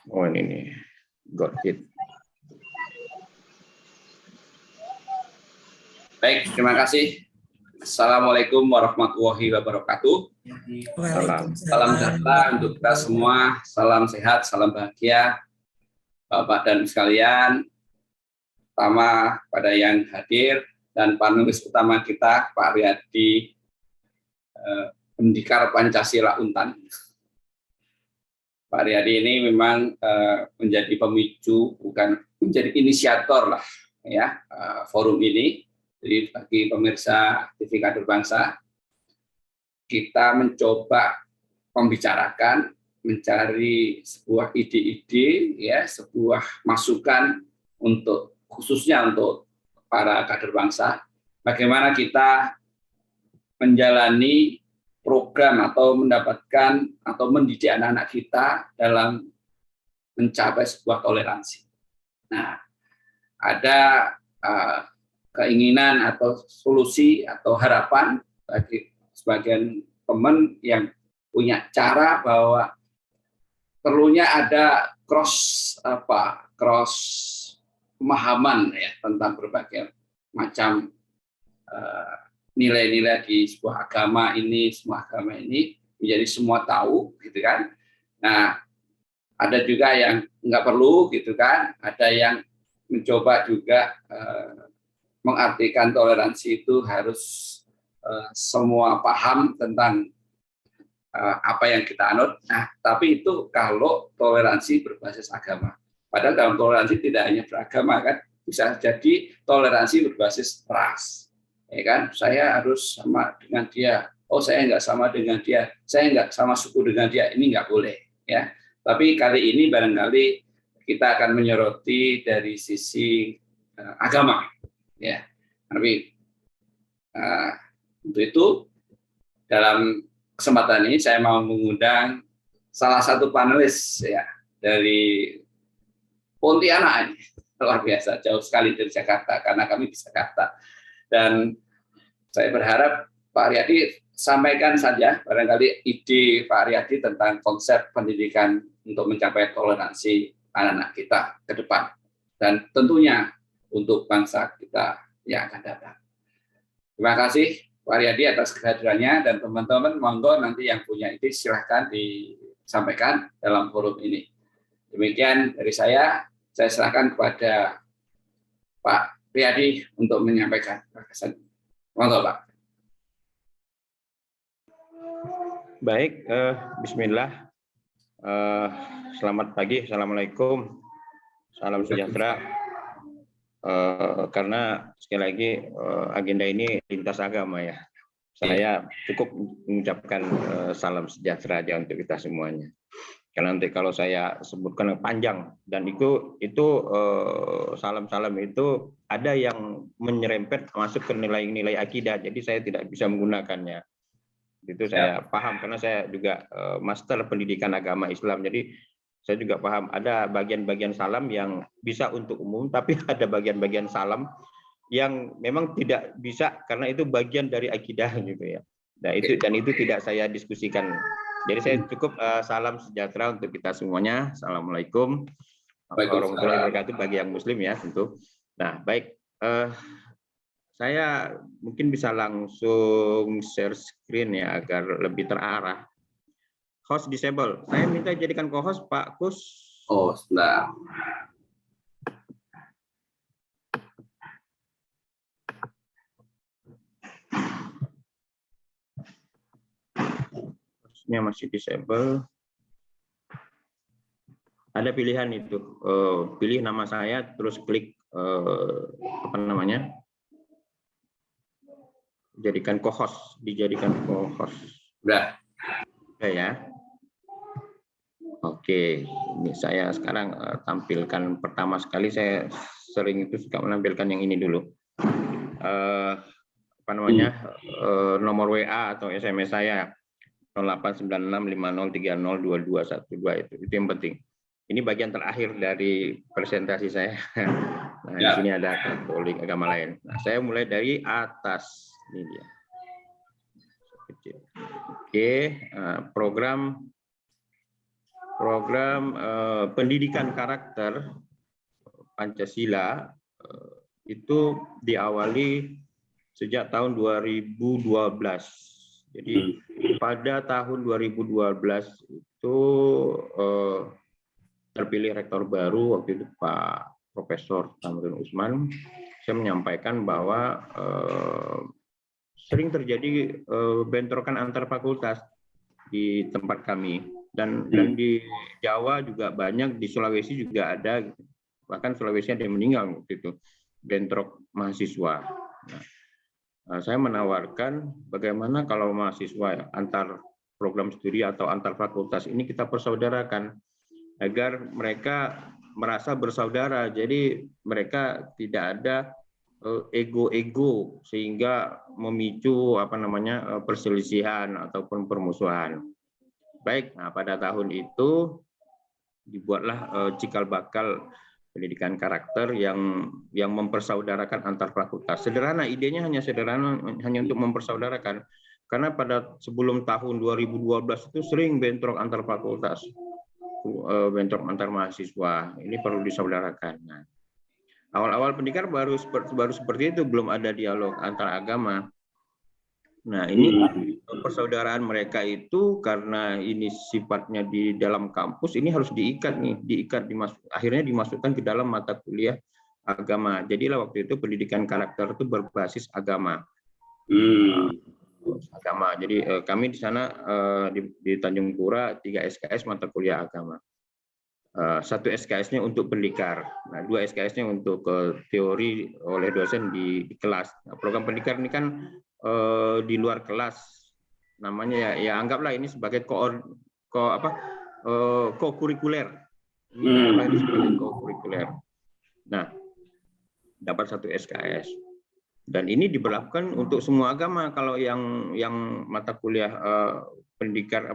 Oh ini nih, got it. Baik, terima kasih. Assalamualaikum warahmatullahi wabarakatuh. Salam sejahtera untuk kita semua. Salam sehat, salam bahagia, Bapak dan sekalian. Pertama pada yang hadir dan panelis utama kita, Pak Riyadi, Pendikar Pancasila Untan. Pak Riyadi ini memang menjadi pemicu, bukan menjadi inisiator lah, ya, forum ini. Jadi bagi pemirsa TV Kader Bangsa, kita mencoba membicarakan, mencari sebuah ide-ide, ya, sebuah masukan untuk khususnya untuk para kader bangsa, bagaimana kita menjalani program atau mendapatkan atau mendidik anak-anak kita dalam mencapai sebuah toleransi. Nah, ada keinginan atau solusi atau harapan bagi sebagian teman yang punya cara bahwa perlunya ada cross pemahaman, ya, tentang berbagai macam nilai-nilai di sebuah agama ini, semua agama ini menjadi semua tahu, gitu kan. Nah, ada juga yang nggak perlu, gitu kan. Ada yang mencoba juga mengartikan toleransi itu harus semua paham tentang apa yang kita anut. Nah, tapi itu kalau toleransi berbasis agama. Padahal dalam toleransi tidak hanya beragama, kan, bisa jadi toleransi berbasis ras. Ya kan, saya harus sama dengan dia. Oh, saya nggak sama dengan dia. Saya nggak sama suku dengan dia. Ini nggak boleh, ya. Tapi kali ini barangkali kita akan menyoroti dari sisi agama. Ya, tapi untuk itu dalam kesempatan ini saya mau mengundang salah satu panelis, ya, dari Pontianak ini, luar biasa, jauh sekali dari Jakarta karena kami di Jakarta. Dan saya berharap Pak Riyadi sampaikan saja barangkali ide Pak Riyadi tentang konsep pendidikan untuk mencapai toleransi anak-anak kita ke depan dan tentunya untuk bangsa kita yang akan datang. Terima kasih Pak Riyadi atas kehadirannya, dan teman-teman monggo nanti yang punya ide silahkan disampaikan dalam forum ini. Demikian dari saya serahkan kepada Pak Riyadi untuk menyampaikan gagasan. Monggo Pak. Baik, Bismillah. Selamat pagi, Assalamualaikum, salam sejahtera. Karena sekali lagi agenda ini lintas agama, ya. Saya cukup mengucapkan salam sejahtera aja untuk kita semuanya. Karena nanti kalau saya sebutkan panjang, dan itu salam-salam itu ada yang menyerempet masuk ke nilai-nilai akidah, jadi saya tidak bisa menggunakannya. Itu saya paham karena saya juga master pendidikan agama Islam, jadi saya juga paham ada bagian-bagian salam yang bisa untuk umum, tapi ada bagian-bagian salam yang memang tidak bisa karena itu bagian dari akidah, gitu ya. Nah, itu tidak saya diskusikan. Jadi saya cukup salam sejahtera untuk kita semuanya. Assalamualaikum warahmatullahi wabarakatuh bagi yang muslim, ya, tentu. Nah, baik, saya mungkin bisa langsung share screen, ya, agar lebih terarah. Host disable. Saya minta jadikan co-host Pak Kus. Oh, sebentar. Hostnya masih disable. Ada pilihan itu. Pilih nama saya, terus klik apa namanya? Jadikan co-host. Dijadikan co-host. Udah. Oke, ya. Oke, ini saya sekarang tampilkan pertama sekali. Saya sering itu suka menampilkan yang ini dulu. Apa namanya? Nomor WA atau SMS saya 089650302212 itu yang penting. Ini bagian terakhir dari presentasi saya. Nah, di sini ada Katolik agama lain. Nah, saya mulai dari atas. Ini dia. Oke, program program pendidikan karakter Pancasila itu diawali sejak tahun 2012. Jadi pada tahun 2012 itu terpilih rektor baru, waktu itu Pak Profesor Tamrin Usman. Saya menyampaikan bahwa sering terjadi bentrokan antar fakultas di tempat kami, dan di Jawa juga banyak, di Sulawesi juga ada, bahkan Sulawesi ada yang meninggal waktu itu, bentrok mahasiswa. Nah, saya menawarkan bagaimana kalau mahasiswa antar program studi atau antar fakultas ini kita persaudarakan agar mereka merasa bersaudara, jadi mereka tidak ada ego-ego sehingga memicu perselisihan ataupun permusuhan. Baik, nah pada tahun itu dibuatlah cikal bakal pendidikan karakter yang mempersaudarakan antar fakultas. Sederhana, idenya hanya sederhana, hanya untuk mempersaudarakan. Karena pada sebelum tahun 2012 itu sering bentrok antar fakultas, bentrok antar mahasiswa. Ini perlu disaudarakan. Nah, awal-awal pendidikan baru seperti itu, belum ada dialog antar agama. Nah, ini persaudaraan mereka itu karena ini sifatnya di dalam kampus, ini harus akhirnya dimasukkan ke dalam mata kuliah agama. Jadilah waktu itu pendidikan karakter itu berbasis agama. Agama. Jadi kami di sana di Tanjung Pura 3 SKS mata kuliah agama. 1 SKS-nya untuk pendikar, nah 2 SKS-nya untuk teori oleh dosen di kelas. Nah, program pendikar ini kan di luar kelas, namanya ya anggaplah ini sebagai ko-kurikuler. Ini sebagai ko-kurikuler. Nah, dapat 1 SKS. Dan ini diberlakukan untuk semua agama. Kalau yang mata kuliah pendikar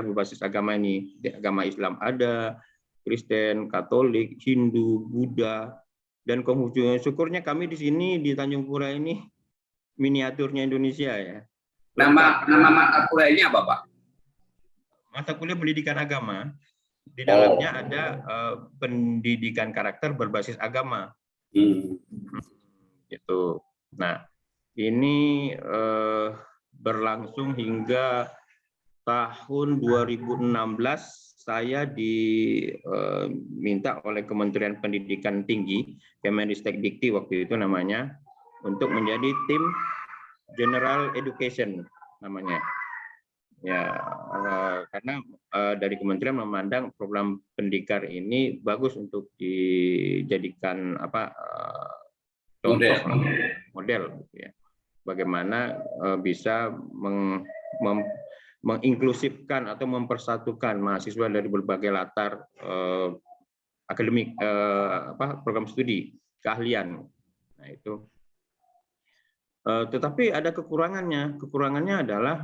berbasis agama ini, di agama Islam ada, Kristen, Katolik, Hindu, Buddha, dan Konghucu. Syukurnya kami di sini di Tanjung Pura ini miniaturnya Indonesia ya. Nama mata kuliahnya apa, Pak? Mata kuliah pendidikan agama. Di dalamnya ada pendidikan karakter berbasis agama. Gitu. Nah, ini berlangsung hingga tahun 2016. Saya diminta oleh Kementerian Pendidikan Tinggi, Kemenristek Dikti waktu itu namanya, untuk menjadi tim General Education namanya. Ya, karena dari kementerian memandang program pendikar ini bagus untuk dijadikan contoh model, gitu ya. Bagaimana bisa menginklusifkan atau mempersatukan mahasiswa dari berbagai latar akademik, program studi, keahlian. Nah, itu. Tetapi ada kekurangannya. Kekurangannya adalah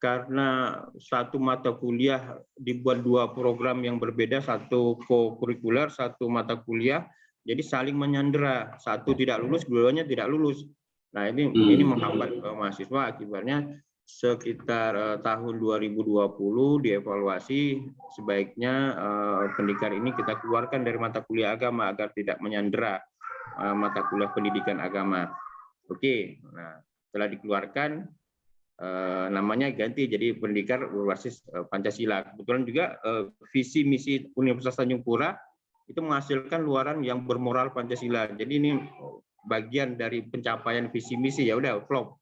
karena satu mata kuliah dibuat 2 program yang berbeda, satu co-kurikuler, satu mata kuliah, jadi saling menyandera. Satu tidak lulus, keduanya tidak lulus. Nah, ini menghambat mahasiswa. Akibatnya sekitar tahun 2020 dievaluasi, sebaiknya pendikar ini kita keluarkan dari mata kuliah agama agar tidak menyandera mata kuliah pendidikan agama. Oke, nah setelah dikeluarkan namanya ganti jadi pendikar berbasis Pancasila. Kebetulan juga visi misi Universitas Tanjung Pura itu menghasilkan luaran yang bermoral Pancasila. Jadi ini bagian dari pencapaian visi misi, ya udah flop.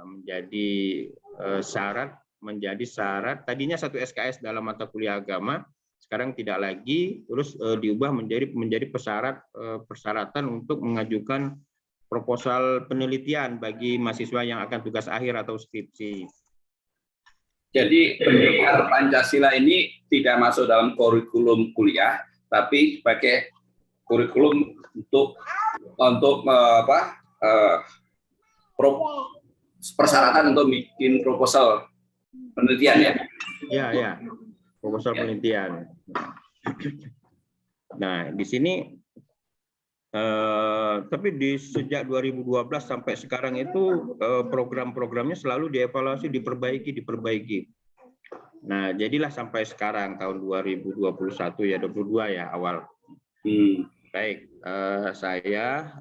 Menjadi syarat tadinya 1 SKS dalam mata kuliah agama, sekarang tidak lagi, terus diubah menjadi persyaratan untuk mengajukan proposal penelitian bagi mahasiswa yang akan tugas akhir atau skripsi. Jadi pendikar Pancasila ini tidak masuk dalam kurikulum kuliah, tapi sebagai kurikulum untuk persyaratan untuk bikin proposal penelitian ya? Ya, proposal penelitian. Nah, di sini tapi sejak 2012 sampai sekarang itu program-programnya selalu dievaluasi, diperbaiki. Nah, jadilah sampai sekarang tahun 2021 ya 22 ya awal. Baik, saya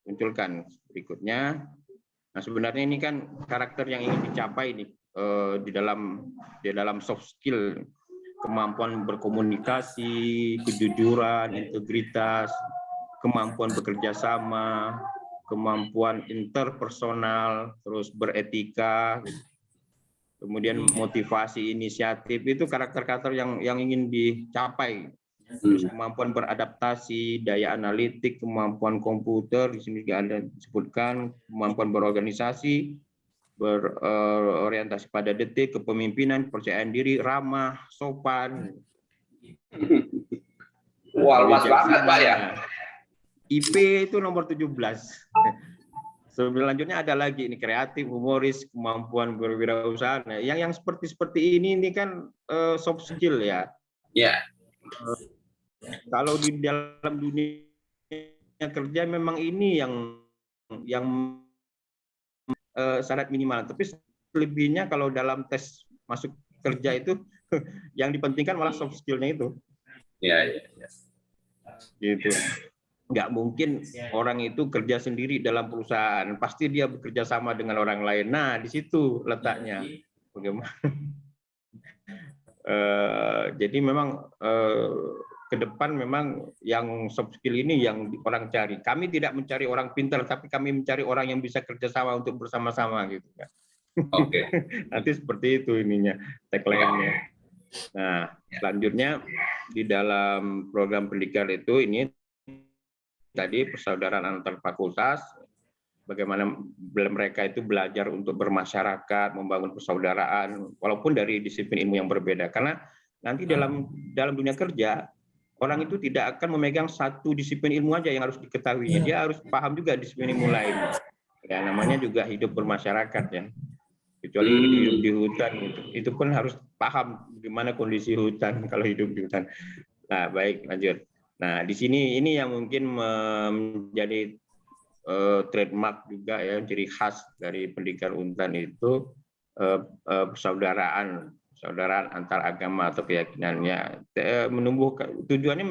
munculkan berikutnya. Nah, sebenarnya ini kan karakter yang ingin dicapai nih di dalam soft skill, kemampuan berkomunikasi, kejujuran, integritas, kemampuan bekerja sama, kemampuan interpersonal, terus beretika, kemudian motivasi, inisiatif, itu karakter-karakter yang ingin dicapai. Terus kemampuan beradaptasi, daya analitik, kemampuan komputer, di sini ada disebutkan kemampuan berorganisasi, berorientasi pada detik, kepemimpinan, kepercayaan diri, ramah, sopan. Wah, luas banget Pak ya. IP itu nomor 17. Selanjutnya ada lagi ini kreatif, humoris, kemampuan berwirausaha. Nah, yang seperti ini kan soft skill ya. Ya. Kalau di dalam dunia kerja memang ini yang syarat minimal. Tapi selebihnya kalau dalam tes masuk kerja itu yang dipentingkan malah soft skill-nya itu. Ya. Gitu. Nggak mungkin orang itu kerja sendiri dalam perusahaan, pasti dia bekerja sama dengan orang lain. Nah, di situ letaknya. Bagaimana? Jadi memang ke depan memang yang soft skill ini yang orang cari. Kami tidak mencari orang pintar, tapi kami mencari orang yang bisa kerjasama untuk bersama-sama gitu kan. Oke. Nanti seperti itu ininya tagline-nya. Nah, selanjutnya di dalam program pendidikan itu ini tadi persaudaraan antar fakultas, bagaimana mereka itu belajar untuk bermasyarakat, membangun persaudaraan, walaupun dari disiplin ilmu yang berbeda. Karena nanti dalam dunia kerja, orang itu tidak akan memegang satu disiplin ilmu aja yang harus diketahuinya. Dia harus paham juga disiplin ilmu lain. Ya, namanya juga hidup bermasyarakat ya. Kecuali hidup di hutan, itu pun harus paham bagaimana kondisi hutan kalau hidup di hutan. Nah, baik, lanjut. Nah, di sini ini yang mungkin menjadi trademark juga ya, ciri khas dari pendidikan Untan itu persaudaraan antar agama atau keyakinannya, tujuannya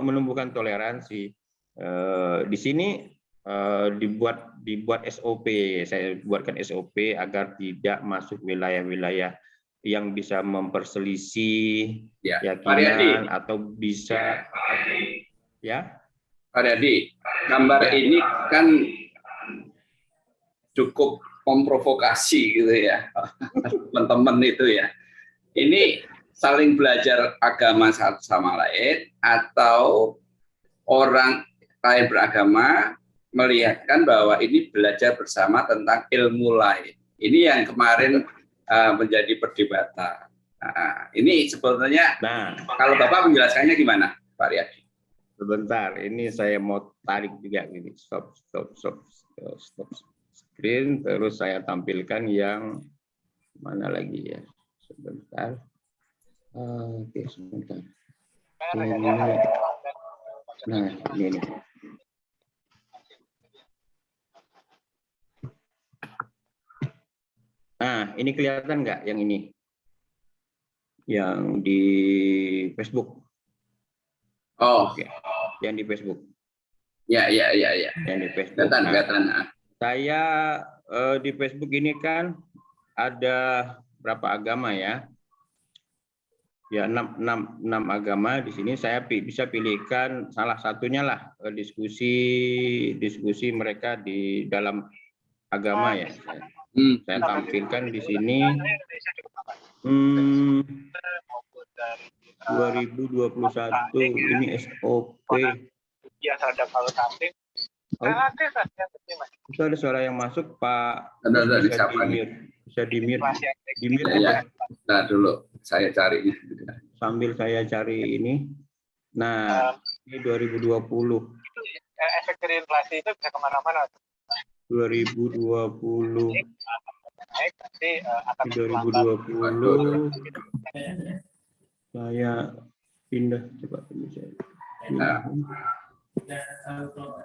menumbuhkan toleransi. Di sini dibuat SOP, saya buatkan SOP agar tidak masuk wilayah-wilayah yang bisa memperselisih keyakinan atau bisa ya. Pak Riyadi, gambar ini kan cukup memprovokasi gitu ya, teman-teman itu ya. Ini saling belajar agama satu sama lain atau orang lain beragama melihatkan bahwa ini belajar bersama tentang ilmu lain. Ini yang kemarin menjadi perdebatan. Nah, ini sebetulnya kalau Bapak menjelaskannya gimana, Pak Riyadi? Sebentar, ini saya mau tarik juga gini, stop screen, terus saya tampilkan yang mana lagi ya, sebentar. Oke, sebentar. Nah, ini. Nah, ini kelihatan nggak yang ini? Yang di Facebook. Oh, oke. Yang di Facebook. Ya. Yang di Facebook. Kelihatan. Saya di Facebook ini kan ada berapa agama ya? Ya, 6 agama. Di sini saya bisa pilihkan salah satunya lah, diskusi mereka di dalam agama ya. Saya tampilkan di sini 2021 ini SOP. Ya, terhadap hal samping. Itu ada suara yang masuk, Pak. Bisa di-mute. Ya. Nah, dulu saya cari. Sambil saya cari ini. Nah, ini 2020. Efek dari inflasi itu bisa kemana-mana. 2020. Naik nanti akan 2020. Saya pindah coba saya.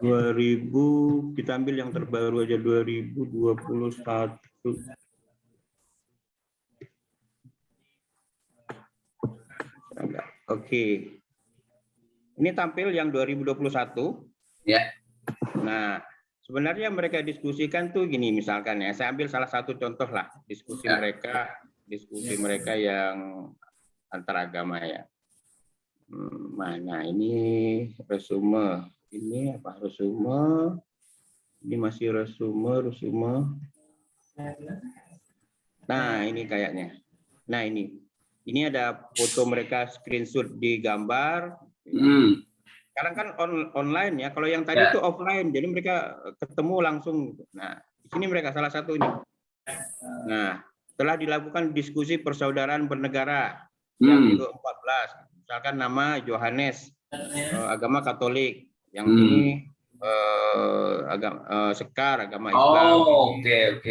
2000, kita ambil yang terbaru aja 2021. Enggak. Oke. Ini tampil yang 2021. Ya. Nah, sebenarnya mereka diskusikan tuh gini misalkan ya, saya ambil salah satu contoh lah diskusi mereka yang antaragama ya. Mana ini resume, ini apa resume? Ini masih resume. Nah, ini kayaknya. Nah, ini ada foto mereka screenshot di gambar. Sekarang kan online ya. Kalau yang tadi itu offline, jadi mereka ketemu langsung. Nah, di sini mereka salah satu ini. Nah, telah dilakukan diskusi persaudaraan bernegara yang ke-14. Misalkan nama Yohanes, agama Katolik. Yang ini agama Sekar, agama Islam. Oke.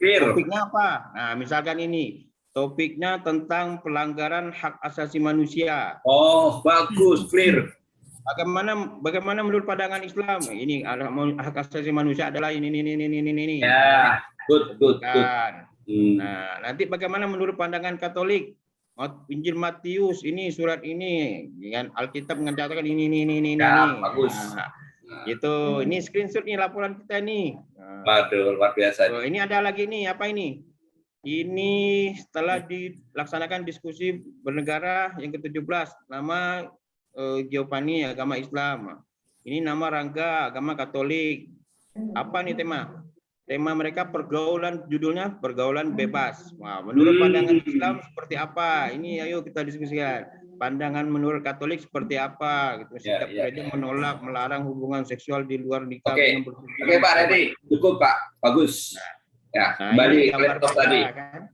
Topiknya apa? Nah, misalkan ini. Topiknya tentang pelanggaran hak asasi manusia. Oh, bagus, clear. Bagaimana menurut pandangan Islam? Ini hak asasi manusia adalah ini. Ya, good. Nah, nanti bagaimana menurut pandangan Katolik? Injil Matius ini surat ini, kan Alkitab mengatakan ini. Bagus. Nah, itu ini screenshot nih laporan kita nih. Waduh, luar biasa. Ini ada lagi nih, apa ini? Ini setelah dilaksanakan diskusi bernegara yang ke-17, nama Giovanni agama Islam. Ini nama Rangga agama Katolik. Apa nih tema? Tema mereka pergaulan, judulnya pergaulan bebas. Wah, menurut pandangan Islam seperti apa? Ini ayo kita diskusikan. Pandangan menurut Katolik seperti apa? Gitu. Sikap gereja menolak, melarang hubungan seksual di luar nikah. Oke, Pak Reddy, cukup Pak, bagus. Ya, kembali ke laptop tadi. Kan?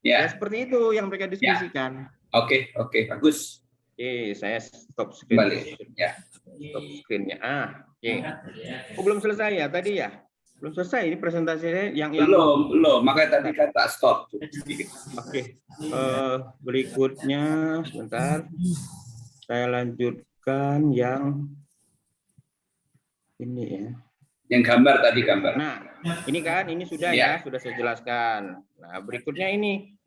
Ya, seperti itu yang mereka diskusikan. Oke, bagus. Saya stop screen. Kembali. Ya. Stop screen-nya. Oke. Belum selesai ya tadi ya? Belum selesai ini presentasinya yang belum, makanya tadi kata stop. Oke. Berikutnya sebentar. Saya lanjutkan yang ini ya. Yang gambar. Nah, ini sudah ya, sudah saya jelaskan. Nah, berikutnya ini.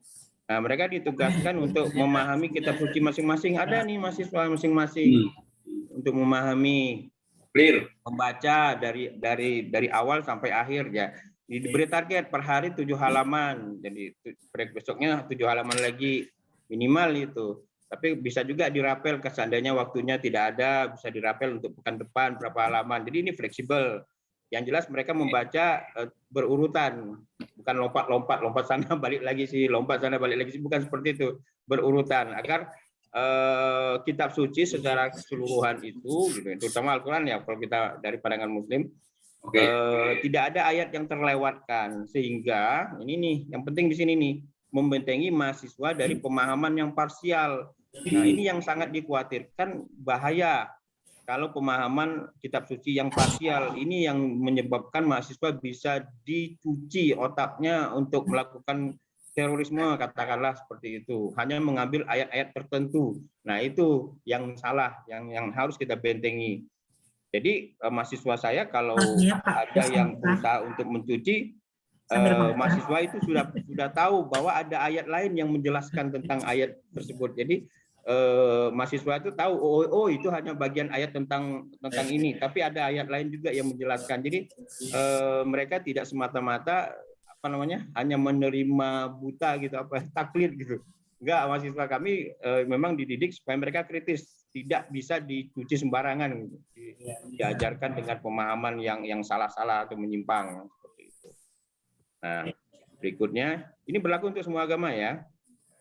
Nah, mereka ditugaskan untuk memahami kitab suci masing-masing. Ada nih mahasiswa masing-masing untuk memahami, clear, membaca dari awal sampai akhir ya. Diberi target per hari 7 halaman. Jadi besoknya 7 halaman lagi minimal itu. Tapi bisa juga dirapel seandainya waktunya tidak ada, bisa dirapel untuk pekan depan berapa halaman. Jadi ini fleksibel. Yang jelas mereka membaca berurutan, bukan lompat sana balik lagi bukan seperti itu, berurutan agar kitab suci secara keseluruhan itu, gitu, terutama Al-Quran ya kalau kita dari pandangan Muslim, tidak ada ayat yang terlewatkan sehingga ini nih yang penting di sini nih membentengi mahasiswa dari pemahaman yang parsial. Nah ini yang sangat dikhawatirkan bahaya. Kalau pemahaman kitab suci yang parsial ini yang menyebabkan mahasiswa bisa dicuci otaknya untuk melakukan terorisme, katakanlah seperti itu. Hanya mengambil ayat-ayat tertentu. Nah itu yang salah, yang harus kita bentengi. Jadi mahasiswa saya kalau ada yang berusaha untuk mencuci, mahasiswa itu sudah tahu bahwa ada ayat lain yang menjelaskan tentang ayat tersebut. Jadi mahasiswa itu tahu itu hanya bagian ayat tentang ini, tapi ada ayat lain juga yang menjelaskan. Jadi mereka tidak semata-mata hanya menerima buta gitu, taklid gitu. Enggak, mahasiswa kami memang dididik supaya mereka kritis, tidak bisa dicuci sembarangan gitu. Diajarkan dengan pemahaman yang salah-salah atau menyimpang seperti itu. Nah, berikutnya ini berlaku untuk semua agama ya.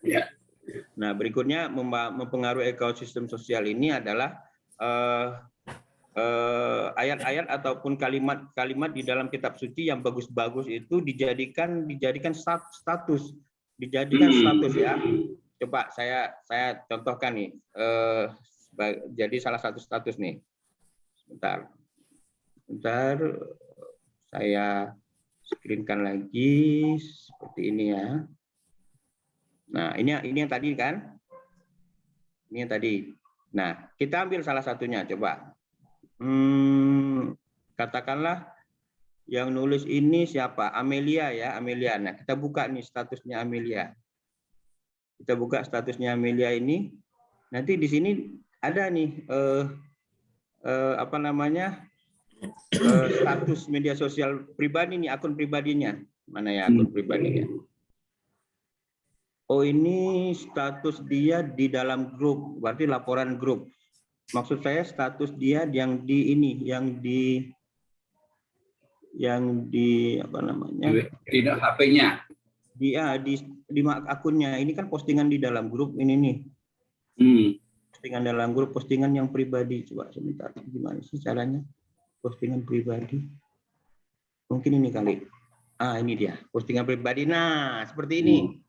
Ya. Nah, berikutnya mempengaruhi ekosistem sosial ini adalah ayat-ayat ataupun kalimat-kalimat di dalam kitab suci yang bagus-bagus itu dijadikan status ya. Coba saya contohkan nih. Jadi salah satu status nih. Sebentar, saya screenkan lagi seperti ini ya. Nah, ini yang tadi kan? Ini yang tadi. Nah, kita ambil salah satunya, coba. Katakanlah yang nulis ini siapa? Amelia ya, Amelia. Nah, kita buka nih statusnya Amelia. Kita buka statusnya Amelia ini. nanti di sini ada nih apa namanya status media sosial pribadi nih, akun pribadinya. Mana ya akun pribadinya? Oh, ini status dia di dalam grup, berarti laporan grup. Maksud saya status dia yang di ini, yang di apa namanya? Tidak HP-nya. Di akunnya. Ini kan postingan di dalam grup ini nih. Postingan dalam grup, postingan yang pribadi. Coba sebentar, gimana sih caranya? Postingan pribadi. Mungkin ini kali. Ini dia, postingan pribadi. Nah, seperti ini.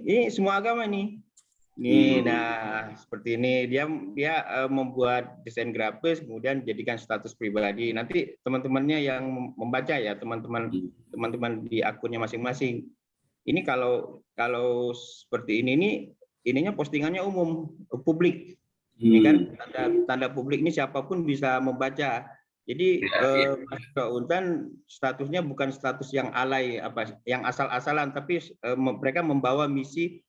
Ini semua agama nih. Nih, nah seperti ini dia membuat desain grafis, kemudian jadikan status pribadi. Nanti teman-temannya yang membaca ya, teman-teman di akunnya masing-masing. Ini kalau seperti ini ininya postingannya umum, publik. Ini kan tanda publik, ini siapapun bisa membaca. Jadi Mas Untan statusnya bukan status yang alay yang asal-asalan, tapi mereka membawa misi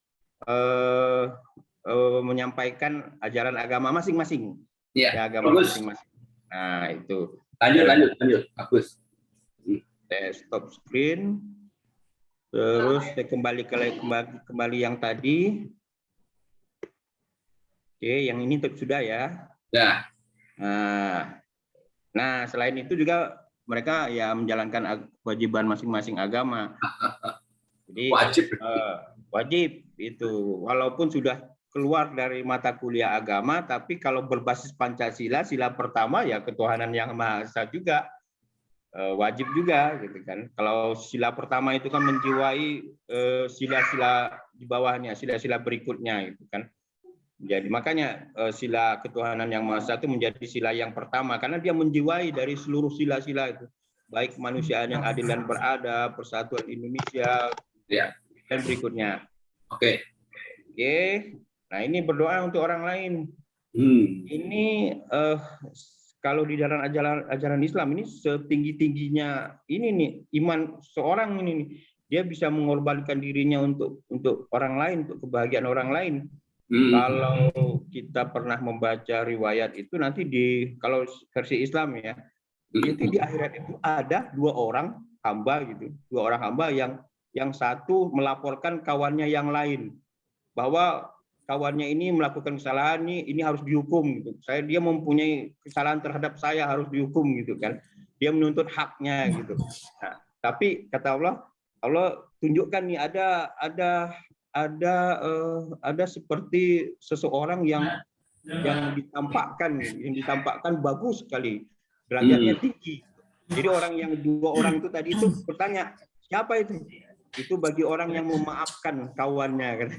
menyampaikan ajaran agama masing-masing. Ya, agama masing-masing. Nah, itu. Lanjut, bagus. Stop screen. Terus saya kembali yang tadi. Oke, yang ini sudah ya. Ya. Nah, selain itu juga mereka ya menjalankan kewajiban masing-masing agama. Jadi wajib itu, walaupun sudah keluar dari mata kuliah agama, tapi kalau berbasis Pancasila, sila pertama ya ketuhanan yang Maha Esa juga wajib juga, gitu kan. Kalau sila pertama itu kan menjiwai sila-sila di bawahnya, sila-sila berikutnya, gitu kan. Jadi makanya sila ketuhanan yang Maha Esa itu menjadi sila yang pertama karena dia menjiwai dari seluruh sila-sila itu, baik kemanusiaan yang adil dan beradab, persatuan Indonesia, dan berikutnya. Oke. Nah, ini berdoa untuk orang lain. Ini kalau di dalam ajaran Islam ini setinggi-tingginya ini nih iman seorang ini nih, dia bisa mengorbankan dirinya untuk orang lain, untuk kebahagiaan orang lain. Kalau kita pernah membaca riwayat itu nanti kalau versi Islam ya, itu di akhirat itu ada dua orang hamba yang satu melaporkan kawannya yang lain bahwa kawannya ini melakukan kesalahan, ini harus dihukum gitu. Dia mempunyai kesalahan terhadap saya, harus dihukum gitu kan. Dia menuntut haknya gitu. Nah, tapi kata Allah tunjukkan nih ada seperti seseorang yang ditampakkan bagus sekali, derajatnya tinggi. Jadi dua orang itu tadi itu bertanya, siapa itu? Itu bagi orang yang memaafkan kawannya kan.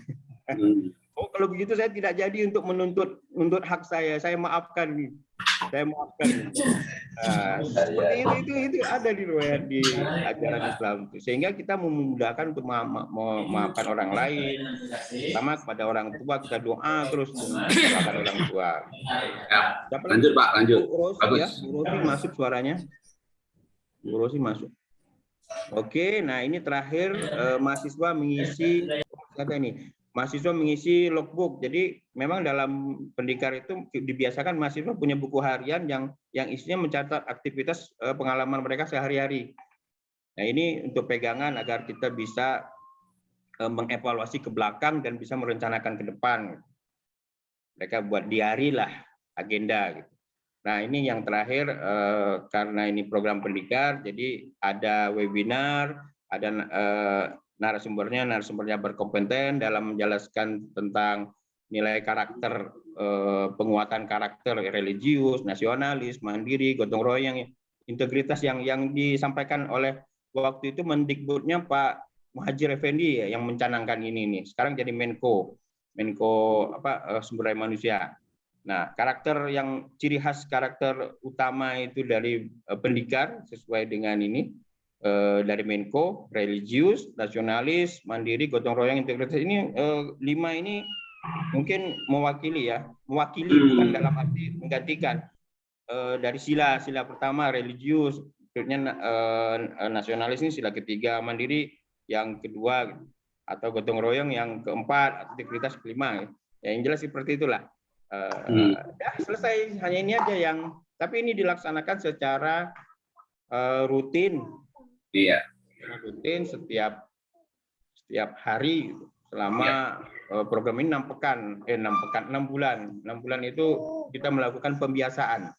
Oh, kalau begitu saya tidak jadi untuk menuntut hak saya maafkan nih. Saya maafkan. Seperti itu ada di riwayat di ajaran Islam. Sehingga kita memudahkan untuk memaafkan orang lain. Sama kepada orang tua kita doa terus memaafkan orang tua. Lanjut Pak, lanjut. Bu Rosi masuk suaranya. Bu Rosi masuk. Oke, nah ini terakhir mahasiswa mengisi logbook. Jadi memang dalam Pendikar itu dibiasakan mahasiswa punya buku harian yang isinya mencatat aktivitas pengalaman mereka sehari-hari. Nah, ini untuk pegangan agar kita bisa mengevaluasi ke belakang dan bisa merencanakan ke depan. Mereka buat diary lah, agenda gitu. Nah, ini yang terakhir karena ini program Pendikar, jadi ada webinar, ada narasumbernya berkompeten dalam menjelaskan tentang nilai karakter, penguatan karakter religius, nasionalis, mandiri, gotong royong, integritas yang disampaikan oleh waktu itu Mendikbudnya Pak Muhadjir Effendi ya, yang mencanangkan ini nih. Sekarang jadi Menko Sumber Daya Manusia. Nah, ciri khas karakter utama itu dari Pendikar sesuai dengan ini dari Menko, religius, nasionalis, mandiri, gotong royong, integritas ini 5 ini mungkin mewakili bukan dalam arti menggantikan dari sila pertama religius, berikutnya nasionalis ini sila ketiga, mandiri yang kedua. atau gotong royong yang keempat, aktivitas kelima. Ya, yang jelas seperti itulah. Ya, selesai, hanya ini aja yang, tapi ini dilaksanakan secara rutin. Iya. Rutin setiap hari selama program ini 6 bulan. 6 bulan itu kita melakukan pembiasaan.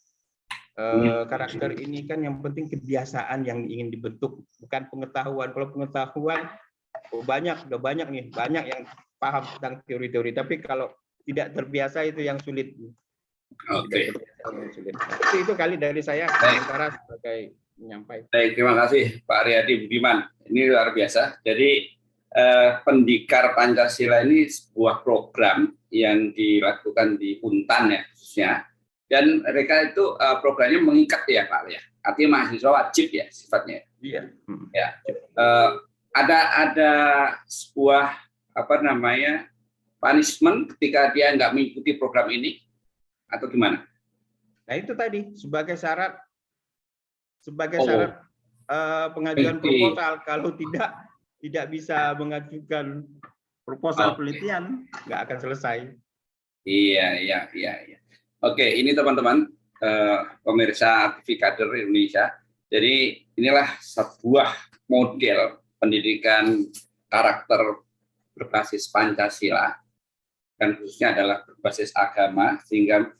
Karakter ini kan yang penting kebiasaan yang ingin dibentuk, bukan pengetahuan. Kalau pengetahuan udah banyak yang paham tentang teori-teori, tapi kalau tidak terbiasa itu yang sulit. Oke. Itu kali dari saya sementara sebagai menyampaikan. Baik, terima kasih Pak Aryadi Budiman. Ini luar biasa. Jadi Pendikar Pancasila ini sebuah program yang dilakukan di Untan ya khususnya. Dan mereka itu programnya mengikat ya Pak ya. Artinya mahasiswa wajib ya sifatnya. Iya. Ya. Ada sebuah punishment ketika dia nggak mengikuti program ini atau gimana? Nah itu tadi sebagai syarat pengajuan proposal. Kalau tidak bisa mengajukan proposal penelitian, nggak akan selesai. Iya. Oke, ini teman-teman pemirsa TV Kader Indonesia. Jadi inilah sebuah model pendidikan karakter berbasis Pancasila, dan khususnya adalah berbasis agama, sehingga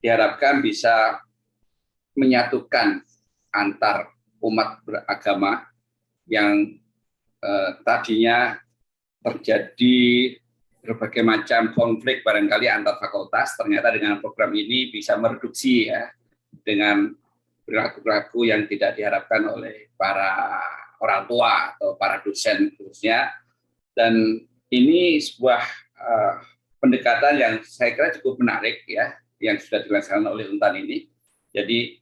diharapkan bisa menyatukan antar umat beragama yang tadinya terjadi berbagai macam konflik barangkali antar fakultas, ternyata dengan program ini bisa mereduksi ya, dengan perilaku-perilaku yang tidak diharapkan oleh para orang tua atau para dosen khususnya. Dan ini sebuah pendekatan yang saya kira cukup menarik ya, yang sudah dilaksanakan oleh Untan ini. Jadi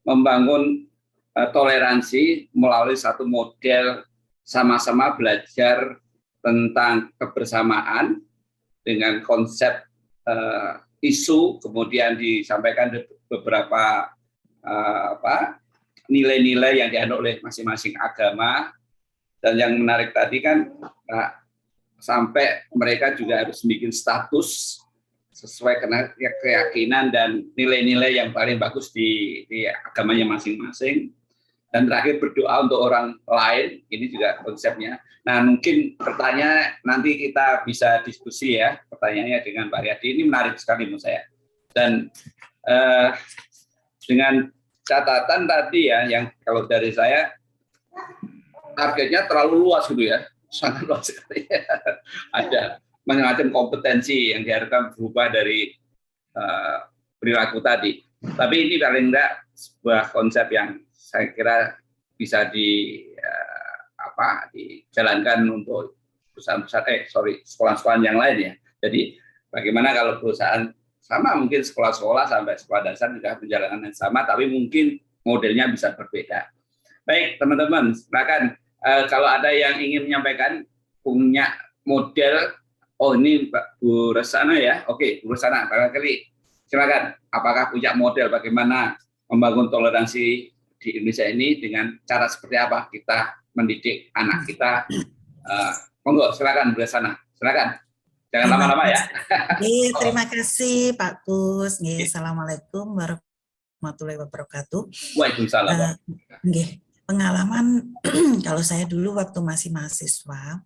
membangun toleransi melalui satu model sama-sama belajar tentang kebersamaan dengan konsep isu, kemudian disampaikan beberapa nilai-nilai yang dianut oleh masing-masing agama. Dan yang menarik tadi kan sampai mereka juga harus bikin status sesuai dengan keyakinan dan nilai-nilai yang paling bagus di agamanya masing-masing. Dan terakhir berdoa untuk orang lain, ini juga konsepnya. Nah mungkin pertanyaan nanti kita bisa diskusi ya, pertanyaannya dengan Pak Aryadi, ini menarik sekali menurut saya. Dan dengan catatan tadi ya, yang kalau dari saya, targetnya terlalu luas gitu ya, sangat luas sekali. Ada macam-macam kompetensi yang diharapkan berubah dari perilaku tadi. Tapi ini paling enggak sebuah konsep yang saya kira bisa dijalankan untuk sekolah-sekolah yang lain ya. Jadi bagaimana kalau perusahaan sama, mungkin sekolah-sekolah sampai sekolah dasar juga perjalanan yang sama, tapi mungkin modelnya bisa berbeda. Baik teman-teman, silakan kalau ada yang ingin menyampaikan punya model. Oh ini Bu Resana ya, oke Bu Resana, barangkali silakan. Apakah punya model bagaimana membangun toleransi di Indonesia ini dengan cara seperti apa kita mendidik anak kita? Monggo, silakan Bu Resana, silakan. Jangan lama-lama ya. Terima kasih Pak Kus. Assalamualaikum warahmatullahi wabarakatuh. Waalaikumsalam. Pengalaman kalau saya dulu waktu masih mahasiswa,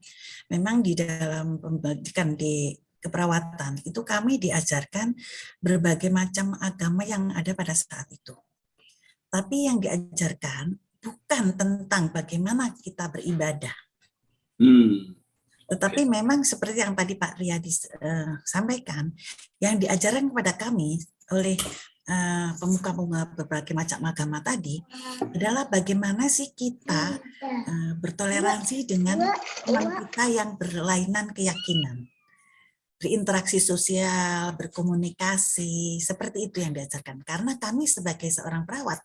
memang di dalam pendidikan di keperawatan itu kami diajarkan berbagai macam agama yang ada pada saat itu. Tapi yang diajarkan bukan tentang bagaimana kita beribadah. Tetapi memang seperti yang tadi Pak Riyadi sampaikan, yang diajarkan kepada kami oleh pemuka-pemuka berbagai macam agama tadi adalah bagaimana sih kita bertoleransi dengan teman kita yang berlainan keyakinan, berinteraksi sosial, berkomunikasi, seperti itu yang diajarkan. Karena kami sebagai seorang perawat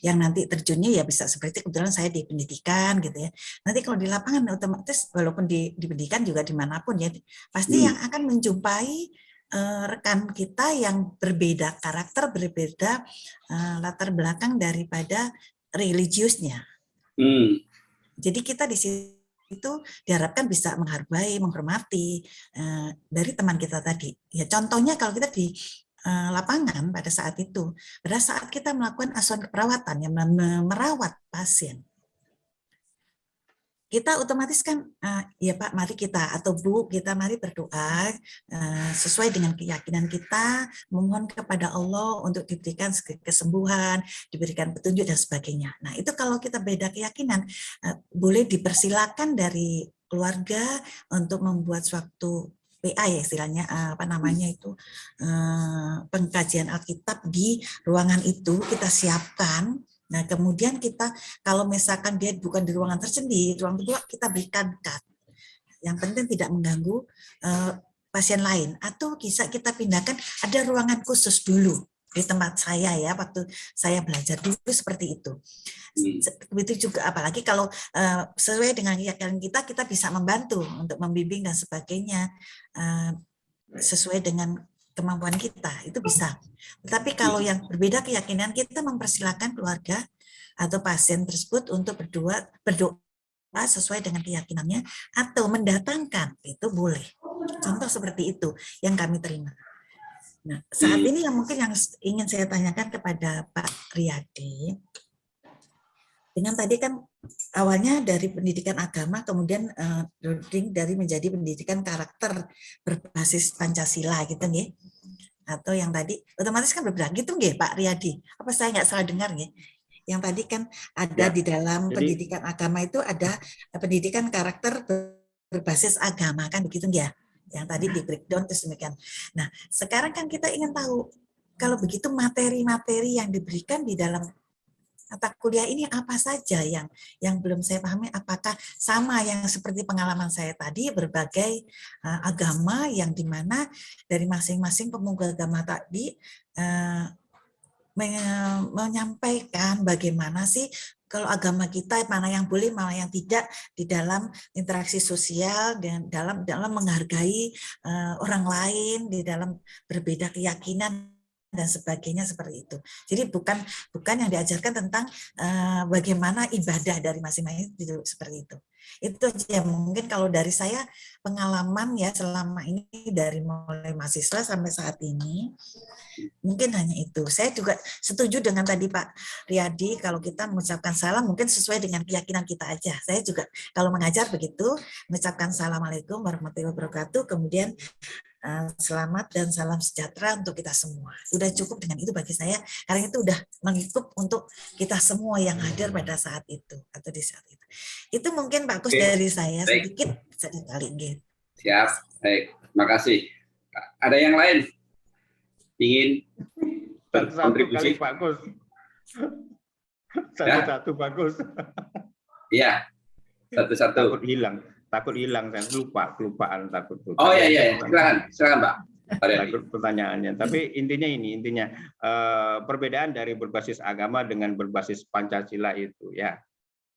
yang nanti terjunnya ya bisa seperti kebetulan saya di pendidikan gitu ya. Nanti kalau di lapangan otomatis walaupun di pendidikan juga dimanapun ya pasti yang akan menjumpai rekan kita yang berbeda karakter, berbeda latar belakang daripada religiusnya. Jadi kita di situ itu diharapkan bisa menghargai, menghormati dari teman kita tadi. Ya contohnya kalau kita di lapangan pada saat itu, pada saat kita melakukan asuhan keperawatan yang merawat pasien, kita otomatis kan ya Pak, mari kita atau Bu, kita mari berdoa sesuai dengan keyakinan kita, memohon kepada Allah untuk diberikan kesembuhan, diberikan petunjuk dan sebagainya. Nah, itu kalau kita beda keyakinan, boleh dipersilakan dari keluarga untuk membuat suatu PA ya istilahnya, apa namanya itu, pengkajian Alkitab di ruangan itu kita siapkan. Nah, kemudian kita kalau misalkan dia bukan di ruangan tersendiri, ruang kedua kita berikan cut. Yang penting tidak mengganggu pasien lain, atau bisa kita pindahkan ada ruangan khusus dulu di tempat saya ya, waktu saya belajar dulu seperti itu. Begitu juga apalagi kalau sesuai dengan keyakinan kita bisa membantu untuk membimbing dan sebagainya sesuai dengan kemampuan kita, itu bisa. Tetapi kalau yang berbeda keyakinan, kita mempersilahkan keluarga atau pasien tersebut untuk berdoa sesuai dengan keyakinannya atau mendatangkan, itu boleh. Contoh seperti itu yang kami terima. Nah, saat ini yang mungkin yang ingin saya tanyakan kepada Pak Riyadi, dengan tadi kan awalnya dari pendidikan agama, kemudian dari menjadi pendidikan karakter berbasis Pancasila gitu nggih. Atau yang tadi otomatis kan berbeda gitu nggih Pak Riyadi. Apa saya nggak salah dengar nggih? Yang tadi kan ada di dalam pendidikan agama itu ada pendidikan karakter berbasis agama kan begitu nggih ya? Yang tadi di breakdown terus demikian. Nah, sekarang kan kita ingin tahu kalau begitu materi-materi yang diberikan di dalam mata kuliah ini apa saja yang belum saya pahami, apakah sama yang seperti pengalaman saya tadi, berbagai agama yang dimana dari masing-masing pemuka agama tadi menyampaikan bagaimana sih kalau agama kita mana yang boleh, mana yang tidak di dalam interaksi sosial dan dalam menghargai orang lain, di dalam berbeda keyakinan dan sebagainya seperti itu. Jadi bukan yang diajarkan tentang bagaimana ibadah dari masing-masing itu seperti itu. Itu aja mungkin kalau dari saya pengalaman ya selama ini dari mulai mahasiswa sampai saat ini mungkin hanya itu. Saya juga setuju dengan tadi Pak Riyadi kalau kita mengucapkan salam mungkin sesuai dengan keyakinan kita aja. Saya juga kalau mengajar begitu mengucapkan Assalamualaikum warahmatullahi wabarakatuh, kemudian selamat dan salam sejahtera untuk kita semua. Sudah cukup dengan itu bagi saya, karena itu sudah mengikup untuk kita semua yang hadir pada saat itu atau di saat itu. Itu mungkin Pak Kus dari saya sedikit sekali. Siap, baik. Terima kasih. Ada yang lain ingin berkontribusi? Pak Kus. Satu-satu Pak Kus. Iya, satu-satu. Takut hilang, saya kelupaan takut. Oh iya, silakan Pak. Takut pertanyaannya. Tapi intinya perbedaan dari berbasis agama dengan berbasis Pancasila itu ya.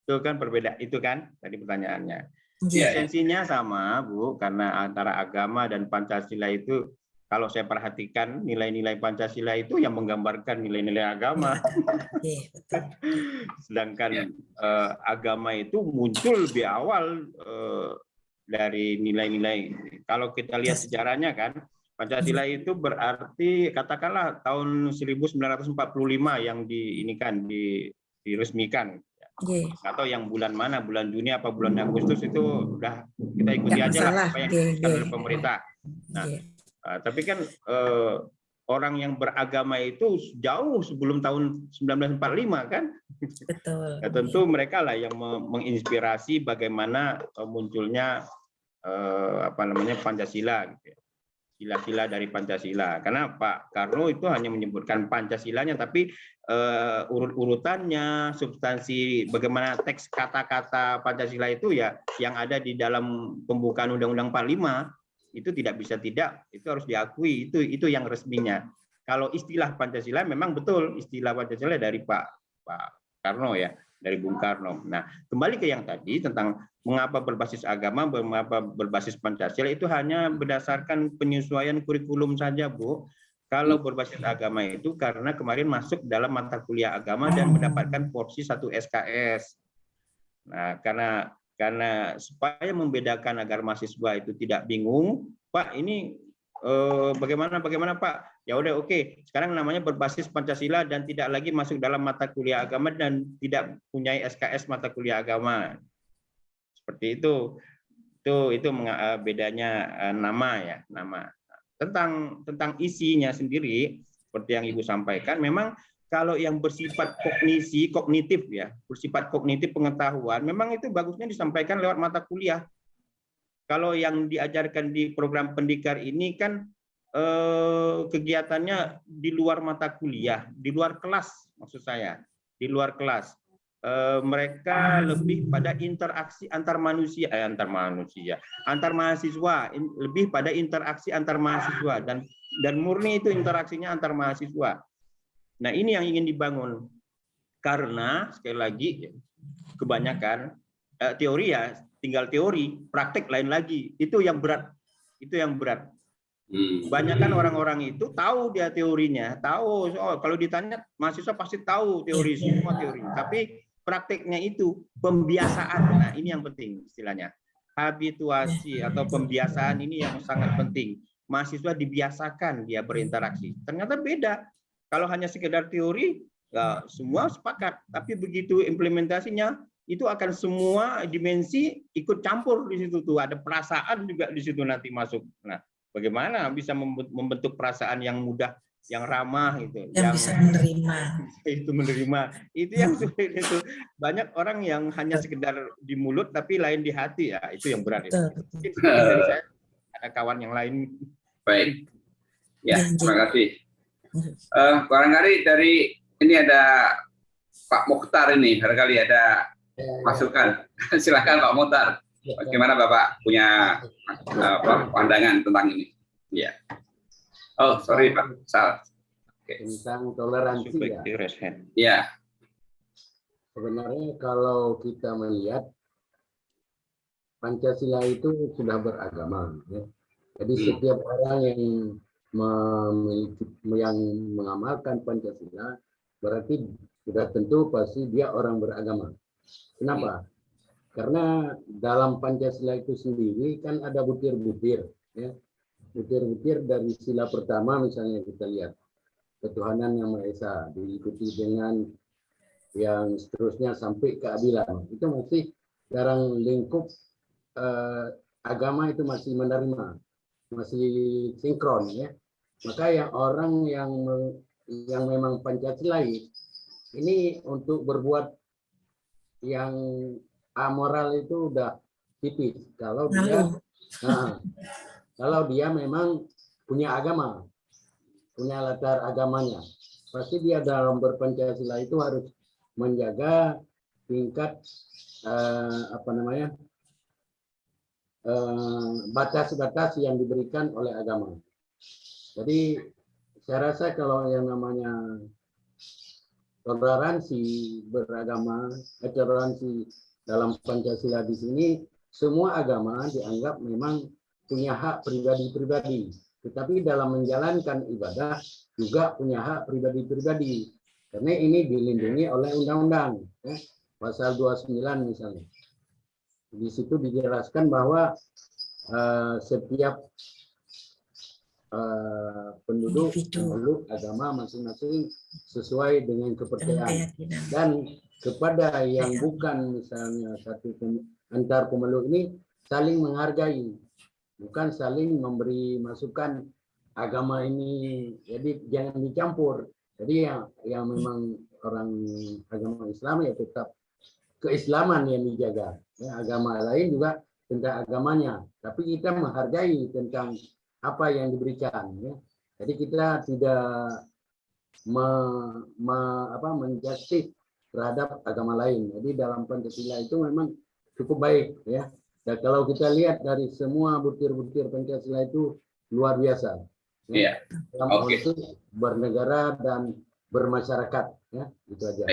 Itu kan berbeda, itu kan tadi pertanyaannya. Esensinya sama, Bu, karena antara agama dan Pancasila itu kalau saya perhatikan nilai-nilai Pancasila itu yang menggambarkan nilai-nilai agama. Sedangkan agama itu muncul lebih awal dari nilai-nililai. Kalau kita lihat sejarahnya kan, Pancasila itu berarti katakanlah tahun 1945 yang diresmikan. Atau yang bulan mana, bulan Juni apa bulan Agustus itu udah kita ikuti aja lah apa yang diputuskan oleh pemerintah. Nah, tapi kan orang yang beragama itu jauh sebelum tahun 1945 kan. Betul. Ya, tentu mereka lah yang menginspirasi bagaimana munculnya Pancasila gitu ya. Sila-sila dari Pancasila. Karena Pak Karno itu hanya menyebutkan Pancasilanya, tapi urut-urutannya, substansi bagaimana teks kata-kata Pancasila itu ya yang ada di dalam pembukaan Undang-Undang 45 itu tidak bisa tidak, itu harus diakui, itu yang resminya. Kalau istilah Pancasila memang betul istilah Pancasila dari Pak Karno ya, dari Bung Karno. Nah, kembali ke yang tadi tentang mengapa berbasis agama, mengapa berbasis Pancasila, itu hanya berdasarkan penyesuaian kurikulum saja, Bu. Kalau berbasis agama itu karena kemarin masuk dalam mata kuliah agama dan mendapatkan porsi 1 SKS. Nah, karena Karena supaya membedakan agar mahasiswa itu tidak bingung, Pak ini bagaimana Pak? Ya udah oke. Sekarang namanya berbasis Pancasila dan tidak lagi masuk dalam mata kuliah agama dan tidak punya SKS mata kuliah agama. Seperti itu. Itu bedanya nama ya, nama. Tentang isinya sendiri seperti yang Ibu sampaikan, memang kalau yang bersifat kognitif ya, bersifat kognitif pengetahuan, memang itu bagusnya disampaikan lewat mata kuliah. Kalau yang diajarkan di program pendidikan ini kan kegiatannya di luar mata kuliah, di luar kelas maksud saya, di luar kelas. Mereka lebih pada interaksi antar mahasiswa, lebih pada interaksi antar mahasiswa dan murni itu interaksinya antar mahasiswa. Nah, ini yang ingin dibangun. Karena sekali lagi kebanyakan teori ya tinggal teori, praktek lain lagi. Itu yang berat. Itu yang berat. Kebanyakan orang-orang itu tahu dia teorinya, tahu kalau ditanya mahasiswa pasti tahu teori semua teori. Tapi prakteknya itu pembiasaan. Nah, ini yang penting istilahnya. Habituasi atau pembiasaan ini yang sangat penting. Mahasiswa dibiasakan dia berinteraksi. Ternyata beda. Kalau hanya sekedar teori, ya, semua sepakat. Tapi begitu implementasinya, itu akan semua dimensi ikut campur di situ tuh. Ada perasaan juga di situ nanti masuk. Nah, bagaimana bisa membentuk perasaan yang mudah, yang ramah gitu, yang bisa menerima. Itu menerima. Itu yang sulit itu. Banyak orang yang hanya sekedar di mulut tapi lain di hati ya. Itu yang berat. Itu. Dari saya ada kawan yang lain. Baik. Ya, terima kasih. Barangkali dari ini ada Pak Mukhtar ini, barangkali ada masukan. Silakan Pak Mukhtar. Bagaimana Bapak punya pandangan tentang ini? Ya. Oh, sorry Pak. Salah. Tentang toleransi ya. Ya. Sebenarnya kalau kita melihat Pancasila itu sudah beragama. Ya. Jadi setiap orang yang mengamalkan Pancasila berarti sudah tentu pasti dia orang beragama. Kenapa? Karena dalam Pancasila itu sendiri kan ada butir-butir, ya. Butir-butir dari sila pertama misalnya kita lihat ketuhanan yang Maha Esa, diikuti dengan yang seterusnya sampai keadilan. Itu masih dalam lingkup agama itu masih menerima, masih sinkron ya. Maka yang orang yang memang Pancasilais ini untuk berbuat yang amoral itu udah tipis kalau dia memang punya agama, punya latar agamanya, pasti dia dalam berpancasila itu harus menjaga tingkat batas-batas yang diberikan oleh agama. Jadi saya rasa kalau yang namanya toleransi beragama, toleransi dalam Pancasila di sini, semua agama dianggap memang punya hak pribadi-pribadi. Tetapi dalam menjalankan ibadah juga punya hak pribadi-pribadi. Karena ini dilindungi oleh undang-undang. Ya. Pasal 29 misalnya. Di situ dijelaskan bahwa setiap penduduk memeluk agama masing-masing sesuai dengan kepercayaan, dan kepada yang bukan misalnya satu antar pemeluk ini saling menghargai, bukan saling memberi masukan agama ini, jadi jangan dicampur. Jadi yang memang orang agama Islam ya tetap keislaman yang dijaga, ya, agama lain juga tentang agamanya, tapi kita menghargai tentang apa yang diberikan, ya. Jadi kita tidak menjustif terhadap agama lain. Jadi dalam Pancasila itu memang cukup baik, ya. Dan kalau kita lihat dari semua butir-butir Pancasila itu luar biasa, ya. Dalam konteks bernegara dan bermasyarakat, ya. Itu aja.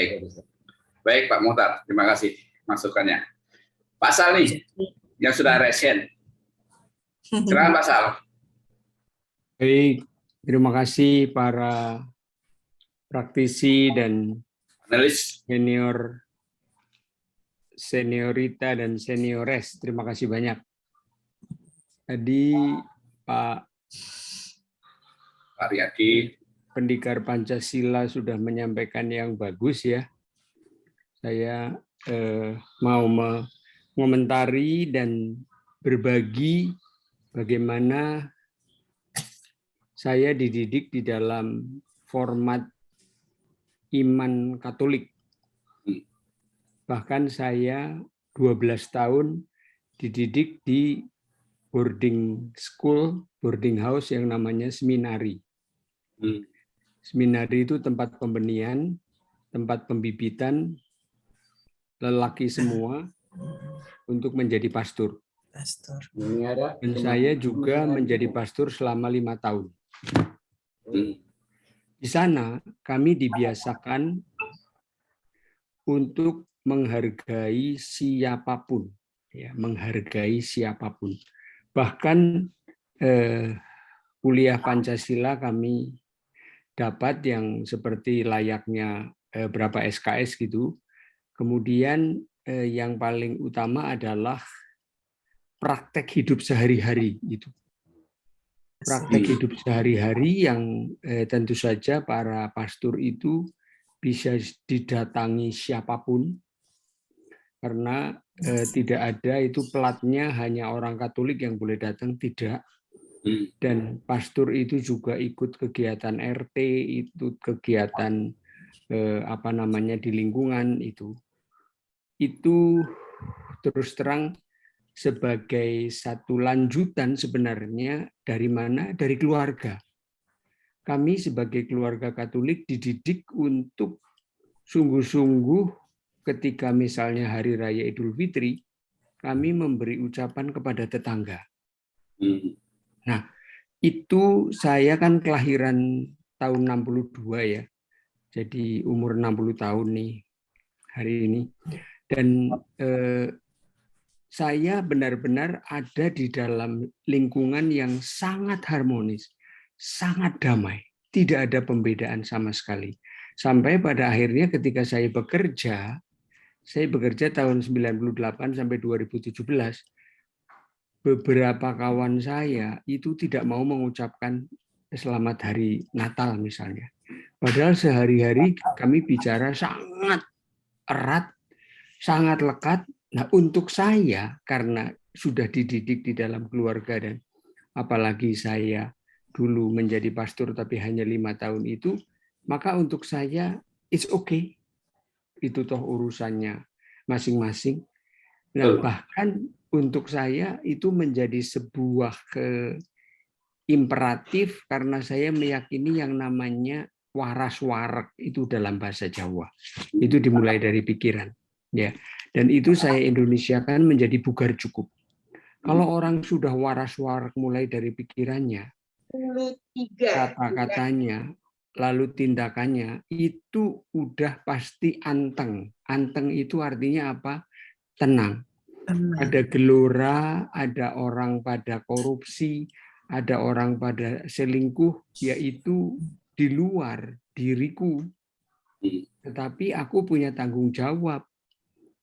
Baik Pak Mukhtar, terima kasih masukannya. Pak Sal nih, yang sudah resen. Silakan Pak Sal. Baik, terima kasih para praktisi dan panelis senior seniorita dan seniores, terima kasih banyak. Tadi Pak Riyadi. Pendikar Pancasila sudah menyampaikan yang bagus ya. Saya mau mengomentari dan berbagi bagaimana saya dididik di dalam format iman Katolik. Bahkan saya 12 tahun dididik di boarding school, boarding house yang namanya seminari. Seminari itu tempat pembenihan, tempat pembibitan lelaki semua untuk menjadi pastor. Dan saya juga menjadi pastor selama 5 tahun. Di sana kami dibiasakan untuk menghargai siapapun, ya, menghargai siapapun. Bahkan kuliah Pancasila kami dapat yang seperti layaknya berapa SKS gitu. Kemudian yang paling utama adalah praktek hidup sehari-hari gitu. Praktek hidup sehari-hari yang tentu saja para pastor itu bisa didatangi siapapun, karena tidak ada itu platnya hanya orang Katolik yang boleh datang, tidak. Dan pastor itu juga ikut kegiatan RT, ikut kegiatan di lingkungan itu terus terang sebagai satu lanjutan sebenarnya dari mana? Dari keluarga. Kami sebagai keluarga Katolik dididik untuk sungguh-sungguh ketika misalnya Hari Raya Idul Fitri, kami memberi ucapan kepada tetangga. Nah, itu saya kan kelahiran tahun 62 ya. Jadi umur 60 tahun nih hari ini. Dan saya benar-benar ada di dalam lingkungan yang sangat harmonis, sangat damai. Tidak ada pembedaan sama sekali. Sampai pada akhirnya ketika saya bekerja tahun 98 sampai 2017, beberapa kawan saya itu tidak mau mengucapkan selamat hari Natal misalnya. Padahal sehari-hari kami bicara sangat erat, sangat lekat. Nah, untuk saya karena sudah dididik di dalam keluarga dan apalagi saya dulu menjadi pastor tapi hanya 5 tahun itu, maka untuk saya it's okay. Itu toh urusannya masing-masing. Nah, bahkan untuk saya itu menjadi sebuah imperatif karena saya meyakini yang namanya waras-warak itu dalam bahasa Jawa. Itu dimulai dari pikiran. Ya. Dan itu saya Indonesiakan menjadi bugar cukup. Kalau orang sudah waras-warak mulai dari pikirannya, kata-katanya, lalu tindakannya, itu udah pasti anteng. Anteng itu artinya apa? Tenang. Ada gelora, ada orang pada korupsi, ada orang pada selingkuh, yaitu di luar diriku. Tetapi aku punya tanggung jawab.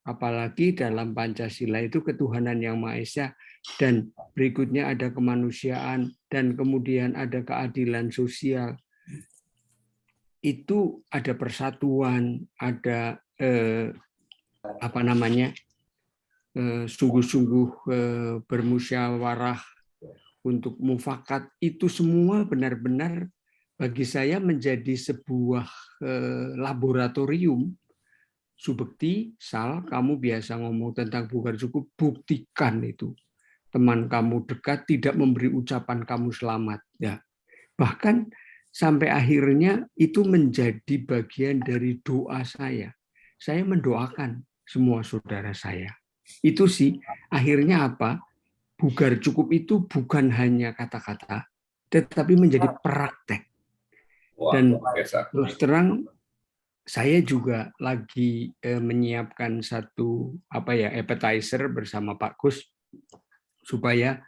Apalagi dalam Pancasila itu ketuhanan yang Maha Esa, dan berikutnya ada kemanusiaan, dan kemudian ada keadilan sosial. Itu ada persatuan, ada sungguh-sungguh bermusyawarah untuk mufakat. Itu semua benar-benar bagi saya menjadi sebuah laboratorium. Subekti, Sal, kamu biasa ngomong tentang bugar cukup, buktikan itu. Teman kamu dekat tidak memberi ucapan kamu selamat. Ya. Bahkan sampai akhirnya itu menjadi bagian dari doa saya. Saya mendoakan semua saudara saya. Itu sih, akhirnya apa? Bugar cukup itu bukan hanya kata-kata, tetapi menjadi praktek. Dan terus terang, saya juga lagi menyiapkan satu appetizer bersama Pak Kus supaya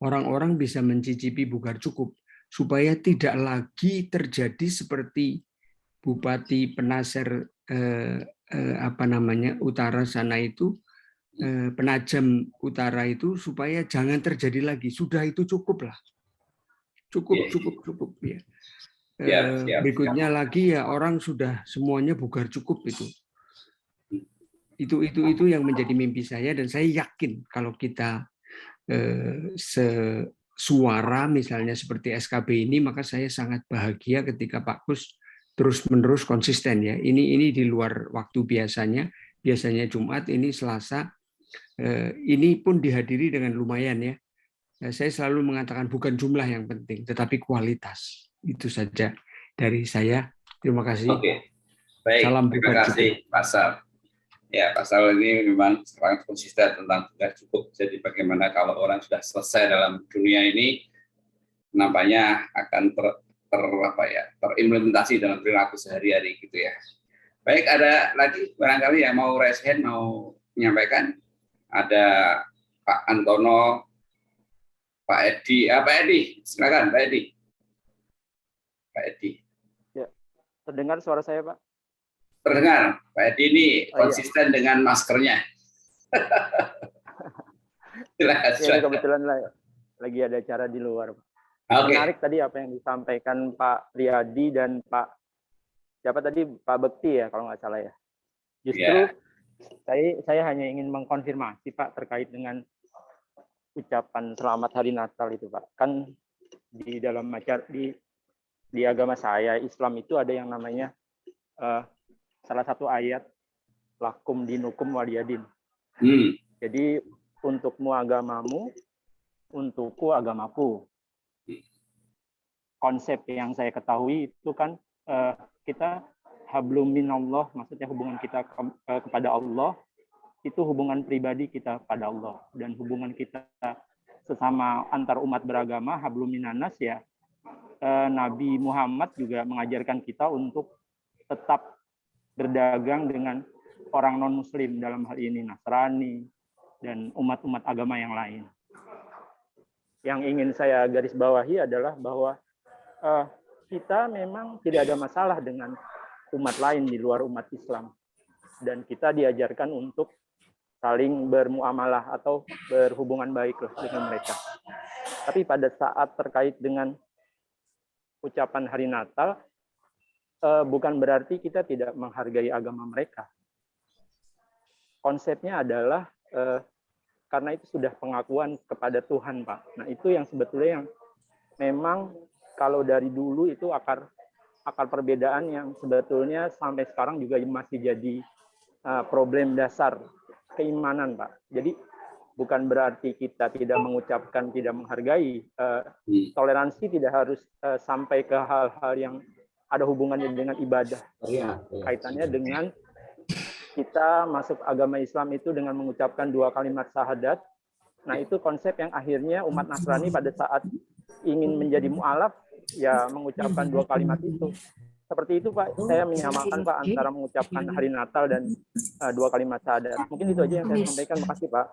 orang-orang bisa mencicipi bugar cukup, supaya tidak lagi terjadi seperti Bupati Penasir utara sana itu Penajam Utara itu supaya jangan terjadi lagi. Sudah itu cukup lah. Cukup ya. Berikutnya lagi ya orang sudah semuanya bugar cukup itu. Itu yang menjadi mimpi saya, dan saya yakin kalau kita sesuara misalnya seperti SKB ini, maka saya sangat bahagia ketika Pak Kus terus-menerus konsisten ya. Ini di luar waktu biasanya Jumat, ini Selasa. Ini pun dihadiri dengan lumayan ya. Saya selalu mengatakan bukan jumlah yang penting, tetapi kualitas. Itu saja dari saya. Terima kasih. Oke, baik. Salam Terima kasih, Pak Sal. Ya, Pak Sal ini memang sangat konsisten tentang bugar cukup. Jadi bagaimana kalau orang sudah selesai dalam dunia ini, nampaknya akan terimplementasi dalam perilaku sehari-hari gitu ya. Baik, ada lagi barangkali yang mau raise hand, mau menyampaikan? Ada Pak Antono, Pak Edi, Pak Edi, silakan Pak Edi. Pak Edi. Ya, terdengar suara saya, Pak? Terdengar. Pak Edi ini konsisten dengan maskernya. Ya, kebetulan lagi ada acara di luar. Menarik tadi apa yang disampaikan Pak Riyadi dan Pak siapa tadi, Pak Bekti ya kalau nggak salah ya. Justru saya hanya ingin mengkonfirmasi Pak terkait dengan ucapan selamat hari Natal itu Pak. Kan di dalam di agama saya Islam itu ada yang namanya salah satu ayat lakum dinukum waliyadin. Jadi untukmu agamamu, untukku agamaku. Konsep yang saya ketahui itu kan kita hablum minallah, maksudnya hubungan kita kepada Allah itu hubungan pribadi kita pada Allah, dan hubungan kita sesama antar umat beragama hablum minanas ya. Nabi Muhammad juga mengajarkan kita untuk tetap berdagang dengan orang non-muslim, dalam hal ini Nasrani dan umat-umat agama yang lain. Yang ingin saya garis bawahi adalah bahwa kita memang tidak ada masalah dengan umat lain di luar umat Islam, dan kita diajarkan untuk saling bermuamalah atau berhubungan baik dengan mereka. Tapi pada saat terkait dengan ucapan hari Natal, bukan berarti kita tidak menghargai agama mereka. Konsepnya adalah karena itu sudah pengakuan kepada Tuhan, Pak. Nah, itu yang sebetulnya yang memang kalau dari dulu itu akar perbedaan yang sebetulnya sampai sekarang juga masih jadi problem dasar keimanan, Pak. Jadi bukan berarti kita tidak mengucapkan, tidak menghargai. Toleransi tidak harus sampai ke hal-hal yang ada hubungannya dengan ibadah. Kaitannya dengan kita masuk agama Islam itu dengan mengucapkan 2 kalimat syahadat. Nah, itu konsep yang akhirnya umat Nasrani pada saat ingin menjadi mu'alaf, ya mengucapkan 2 kalimat itu. Seperti itu Pak, saya menyamakan Pak antara mengucapkan hari Natal dan 2 kalimat syahadat. Mungkin itu aja yang saya sampaikan. Makasih Pak.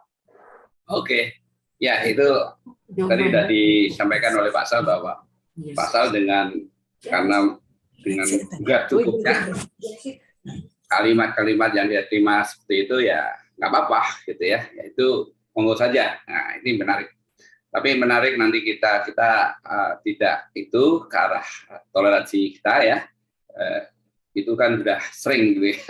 Oke, ya itu tadi sudah disampaikan oleh Pak Sal bahwa Pak Sal karena juga cukupnya kalimat-kalimat yang dia terima seperti itu ya nggak apa-apa gitu ya. Itu monggo saja. Nah, ini menarik. Tapi menarik nanti kita tidak itu ke arah toleransi kita ya. Itu kan sudah sering gitu ya.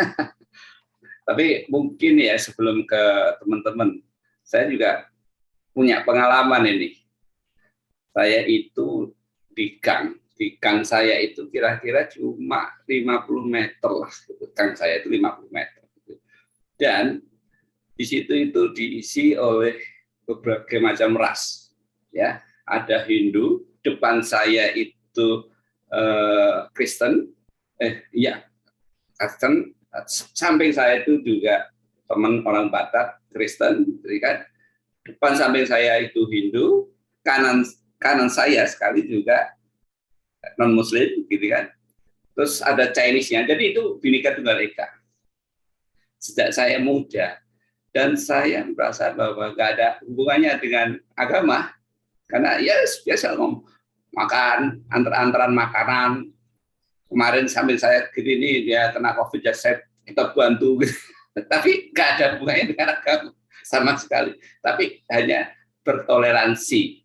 Tapi mungkin ya sebelum ke teman-teman, saya juga punya pengalaman ini. Saya itu di gang saya itu kira-kira cuma 50 meter lah. Gang saya itu 50 meter. Dan di situ itu diisi oleh berbagai macam ras. Ya, ada Hindu, depan saya itu Kristen, Kristen, samping saya itu juga teman orang Batak Kristen, kan? Depan samping saya itu Hindu, kanan saya sekali juga non Muslim, gitu kan? Terus ada Chinese-nya, jadi itu Bhinneka Tunggal Ika. Sejak saya muda, dan saya merasa bahwa nggak ada hubungannya dengan agama, karena ya biasa ngomong makan antaran makanan. Kemarin sambil saya gini nih dia kena COVID, ya kita bantu, tapi nggak ada hubungannya dengan agama. sama sekali. Tapi hanya bertoleransi,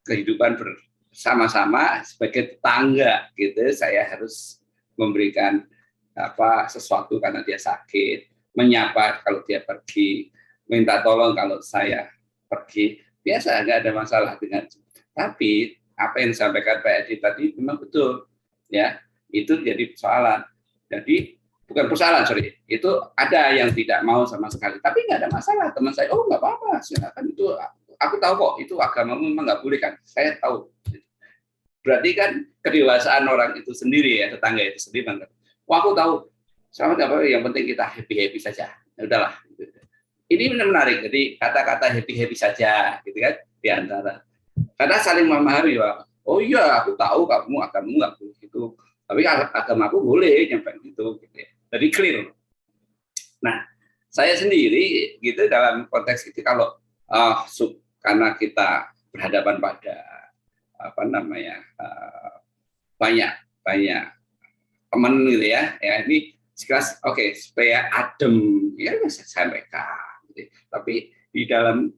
kehidupan bersama-sama sebagai tetangga gitu. Saya harus memberikan sesuatu karena dia sakit, menyapa kalau dia pergi, minta tolong kalau saya pergi, biasa, nggak ada masalah dengan. Tapi apa yang disampaikan Pak Edi tadi memang betul, ya, itu jadi persoalan. Jadi bukan persoalan, sorry, itu ada yang tidak mau sama sekali, tapi nggak ada masalah. Teman saya, oh nggak apa-apa, silakan, itu aku tahu kok, itu agamamu memang nggak boleh kan, saya tahu. Berarti kan kedewasaan orang itu sendiri, ya, tetangga itu sendiri. Wah, aku tahu, sama apa, yang penting kita happy saja. Ya udahlah. Ini menarik, jadi kata-kata happy saja, gitu kan, di antara. Karena saling memahami, bahwa, oh iya, aku tahu kamu agamamu nggak boleh gitu, tapi agamaku boleh nyampe gitu. Jadi clear. Nah, saya sendiri gitu dalam konteks itu kalau karena kita berhadapan pada banyak teman gitu ya ini sekelas oke, supaya adem ya saya sampaikan gitu. Tapi di dalam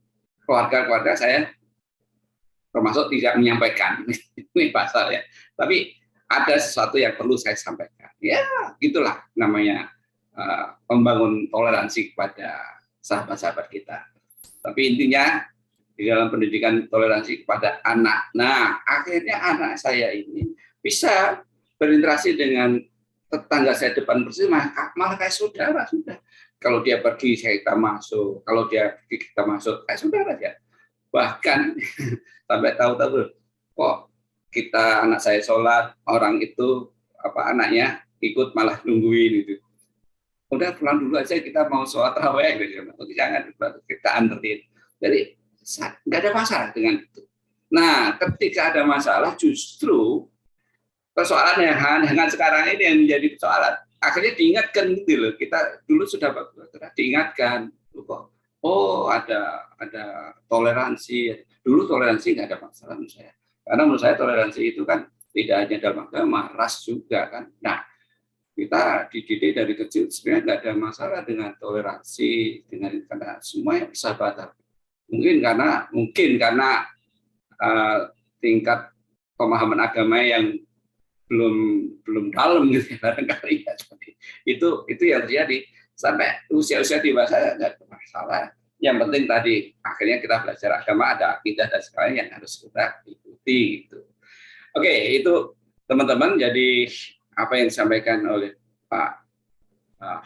keluarga saya termasuk tidak menyampaikan ini pasal ya, tapi ada sesuatu yang perlu saya sampaikan ya, gitulah namanya membangun toleransi kepada sahabat-sahabat kita. Tapi intinya di dalam pendidikan toleransi kepada anak. Nah, akhirnya anak saya ini bisa berinteraksi dengan tetangga saya depan persis, malah kayak saudara sudah. Kalau dia pergi, kita masuk. Kalau dia pergi, kita masuk. Kayak saudara ya. Bahkan sampai tahu-tahu, kok kita anak saya sholat, orang itu anaknya ikut malah nungguin itu. Udah pulang dulu aja, kita mau sholat tarawih, gitu. Jangan kita anterin. Jadi nggak ada masalah dengan itu. Nah, ketika ada masalah, justru persoalan yang sekarang ini yang menjadi persoalan. Akhirnya diingatkan gitu loh. Kita dulu sudah diingatkan, oh ada toleransi. Dulu toleransi nggak ada masalah menurut saya. Karena menurut saya toleransi itu kan tidak hanya dalam agama, ras juga kan. Nah, kita dididik dari kecil sebenarnya nggak ada masalah dengan toleransi, karena semuanya persahabatan. Mungkin karena tingkat pemahaman agama yang belum dalam gitu barangkali ya. Itu yang terjadi sampai usia dewasa nggak ada masalah. Yang penting tadi akhirnya kita belajar agama, ada akidah dan sebagainya yang harus kita ikuti gitu. Oke, itu teman-teman, jadi apa yang disampaikan oleh Pak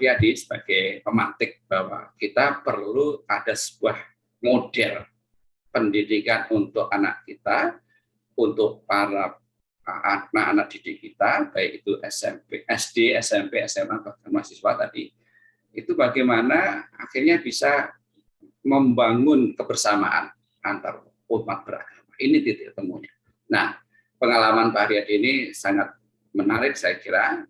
Riyadi sebagai pemantik bahwa kita perlu ada sebuah model pendidikan untuk anak kita, untuk para anak-anak didik kita, baik itu SMP, SD, SMP, SMA, bahkan mahasiswa tadi, itu bagaimana akhirnya bisa membangun kebersamaan antar umat beragama. Ini titik temunya. Nah, pengalaman Pak Riyadi ini sangat menarik saya kira.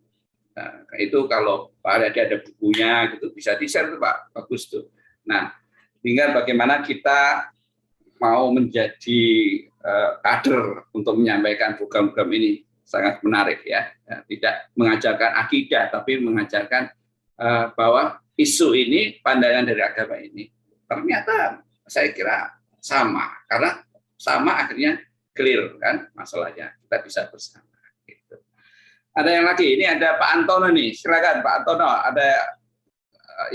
Nah, itu kalau Pak Riyadi ada bukunya gitu bisa di-share tuh Pak, bagus tuh. Nah, tinggal bagaimana kita mau menjadi kader untuk menyampaikan program-program ini, sangat menarik ya. Tidak mengajarkan akidah, tapi mengajarkan bahwa isu ini, pandangan dari agama ini, ternyata saya kira sama. Karena sama akhirnya clear kan masalahnya. Kita bisa bersama. Gitu. Ada yang lagi, ini ada Pak Antono nih, silakan Pak Antono, ada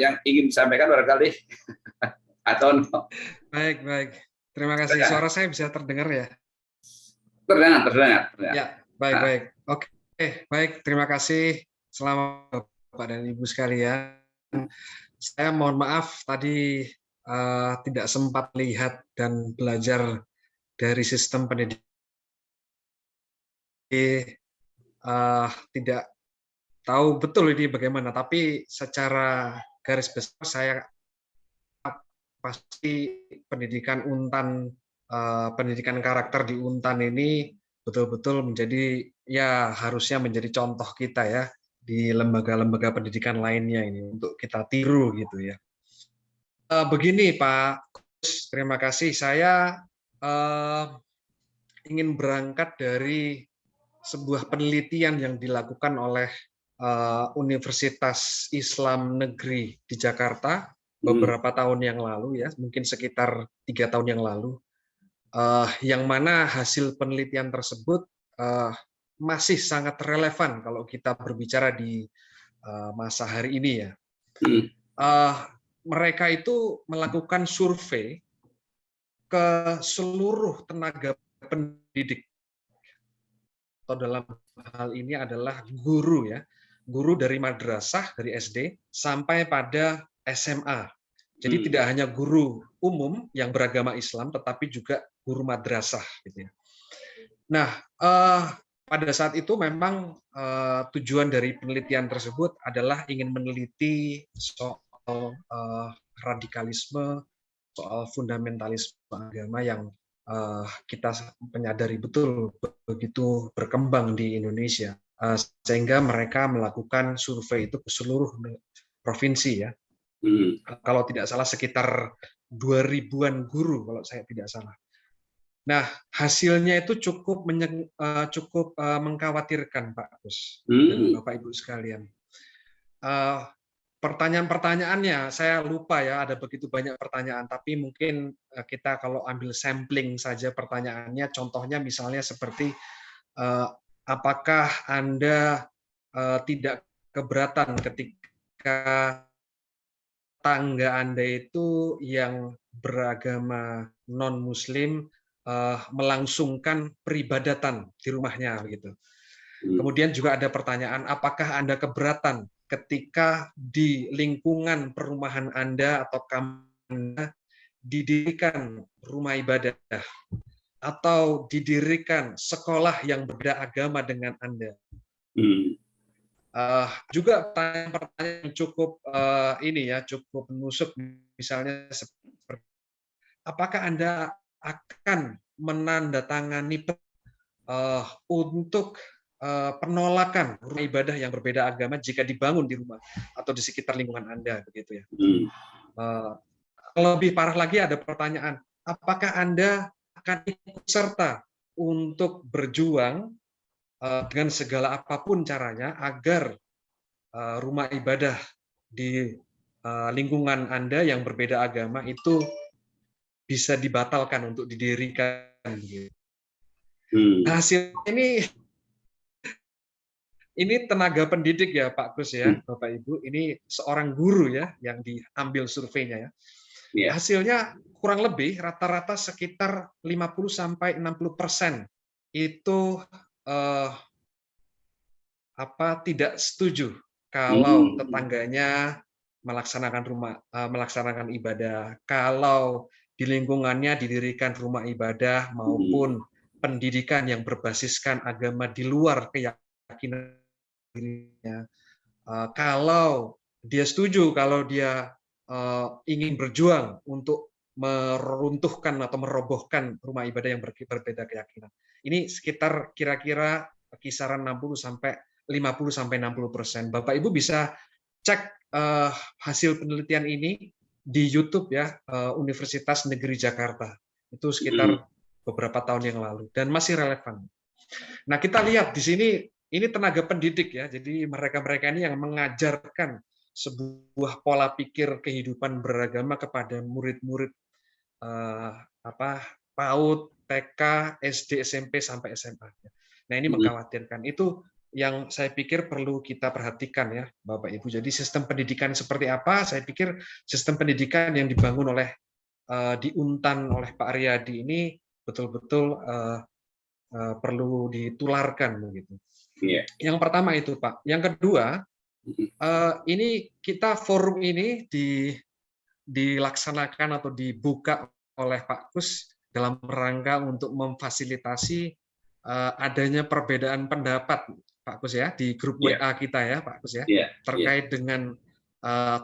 yang ingin disampaikan barangkali. Antono. Baik. Terima kasih. Suara saya bisa terdengar ya? Terdengar. Ya, baik. Oke, baik. Terima kasih. Selamat Bapak dan Ibu sekalian. Saya mohon maaf tadi tidak sempat lihat dan belajar dari sistem pendidikan. Tidak tahu betul ini bagaimana, tapi secara garis besar saya pasti pendidikan Untan, pendidikan karakter di Untan ini betul-betul menjadi, ya harusnya menjadi contoh kita ya di lembaga-lembaga pendidikan lainnya ini untuk kita tiru gitu ya. Begini Pak, terima kasih. Saya ingin berangkat dari sebuah penelitian yang dilakukan oleh Universitas Islam Negeri di Jakarta, beberapa tahun yang lalu ya, mungkin sekitar 3 tahun yang lalu, yang mana hasil penelitian tersebut masih sangat relevan kalau kita berbicara di masa hari ini ya. Mereka itu melakukan survei ke seluruh tenaga pendidik, atau dalam hal ini adalah guru ya, guru dari madrasah, dari SD sampai pada SMA. Jadi tidak hanya guru umum yang beragama Islam, tetapi juga guru madrasah gitu ya. Nah, pada saat itu memang tujuan dari penelitian tersebut adalah ingin meneliti soal radikalisme, soal fundamentalisme agama yang kita menyadari betul begitu berkembang di Indonesia, sehingga mereka melakukan survei itu ke seluruh provinsi ya. Kalau tidak salah sekitar 2000-an guru kalau saya tidak salah. Nah, hasilnya itu cukup mengkhawatirkan Pak Gus dan Bapak Ibu sekalian. Pertanyaan-pertanyaannya saya lupa ya, ada begitu banyak pertanyaan, tapi mungkin kita kalau ambil sampling saja pertanyaannya, contohnya misalnya seperti apakah Anda tidak keberatan ketika tangga Anda itu yang beragama non-Muslim melangsungkan peribadatan di rumahnya begitu. Kemudian juga ada pertanyaan, apakah Anda keberatan ketika di lingkungan perumahan Anda atau kamar Anda didirikan rumah ibadah atau didirikan sekolah yang berbeda agama dengan Anda. Juga pertanyaan yang cukup cukup menusuk, misalnya seperti apakah Anda akan menandatangani untuk penolakan rumah ibadah yang berbeda agama jika dibangun di rumah atau di sekitar lingkungan Anda begitu ya. Lebih parah lagi ada pertanyaan, apakah Anda akan ikut serta untuk berjuang dengan segala apapun caranya agar rumah ibadah di lingkungan Anda yang berbeda agama itu bisa dibatalkan untuk didirikan. Hasil ini tenaga pendidik ya Pak Gus ya, Bapak Ibu, ini seorang guru ya yang diambil surveinya ya. Hasilnya kurang lebih rata-rata sekitar 50-60% itu tidak setuju kalau tetangganya melaksanakan ibadah, kalau di lingkungannya didirikan rumah ibadah maupun pendidikan yang berbasiskan agama di luar keyakinan dirinya. Kalau dia setuju, kalau dia ingin berjuang untuk meruntuhkan atau merobohkan rumah ibadah yang berbeda keyakinan. Ini sekitar kira-kira kisaran 50-60%. Bapak Ibu bisa cek hasil penelitian ini di YouTube ya, Universitas Negeri Jakarta. Itu sekitar beberapa tahun yang lalu dan masih relevan. Nah, kita lihat di sini ini tenaga pendidik ya. Jadi mereka-mereka ini yang mengajarkan sebuah pola pikir kehidupan beragama kepada murid-murid PAUD, TK, SD, SMP sampai SMA. Nah, ini mengkhawatirkan. Itu yang saya pikir perlu kita perhatikan ya, Bapak Ibu. Jadi sistem pendidikan seperti apa? Saya pikir sistem pendidikan yang dibangun oleh di Untan oleh Pak Riyadi ini betul-betul perlu ditularkan begitu. Yang pertama itu Pak. Yang kedua, ini kita forum ini dilaksanakan atau dibuka oleh Pak Kus dalam rangka untuk memfasilitasi adanya perbedaan pendapat Pak Kus ya di grup WA kita ya Pak Kus ya terkait dengan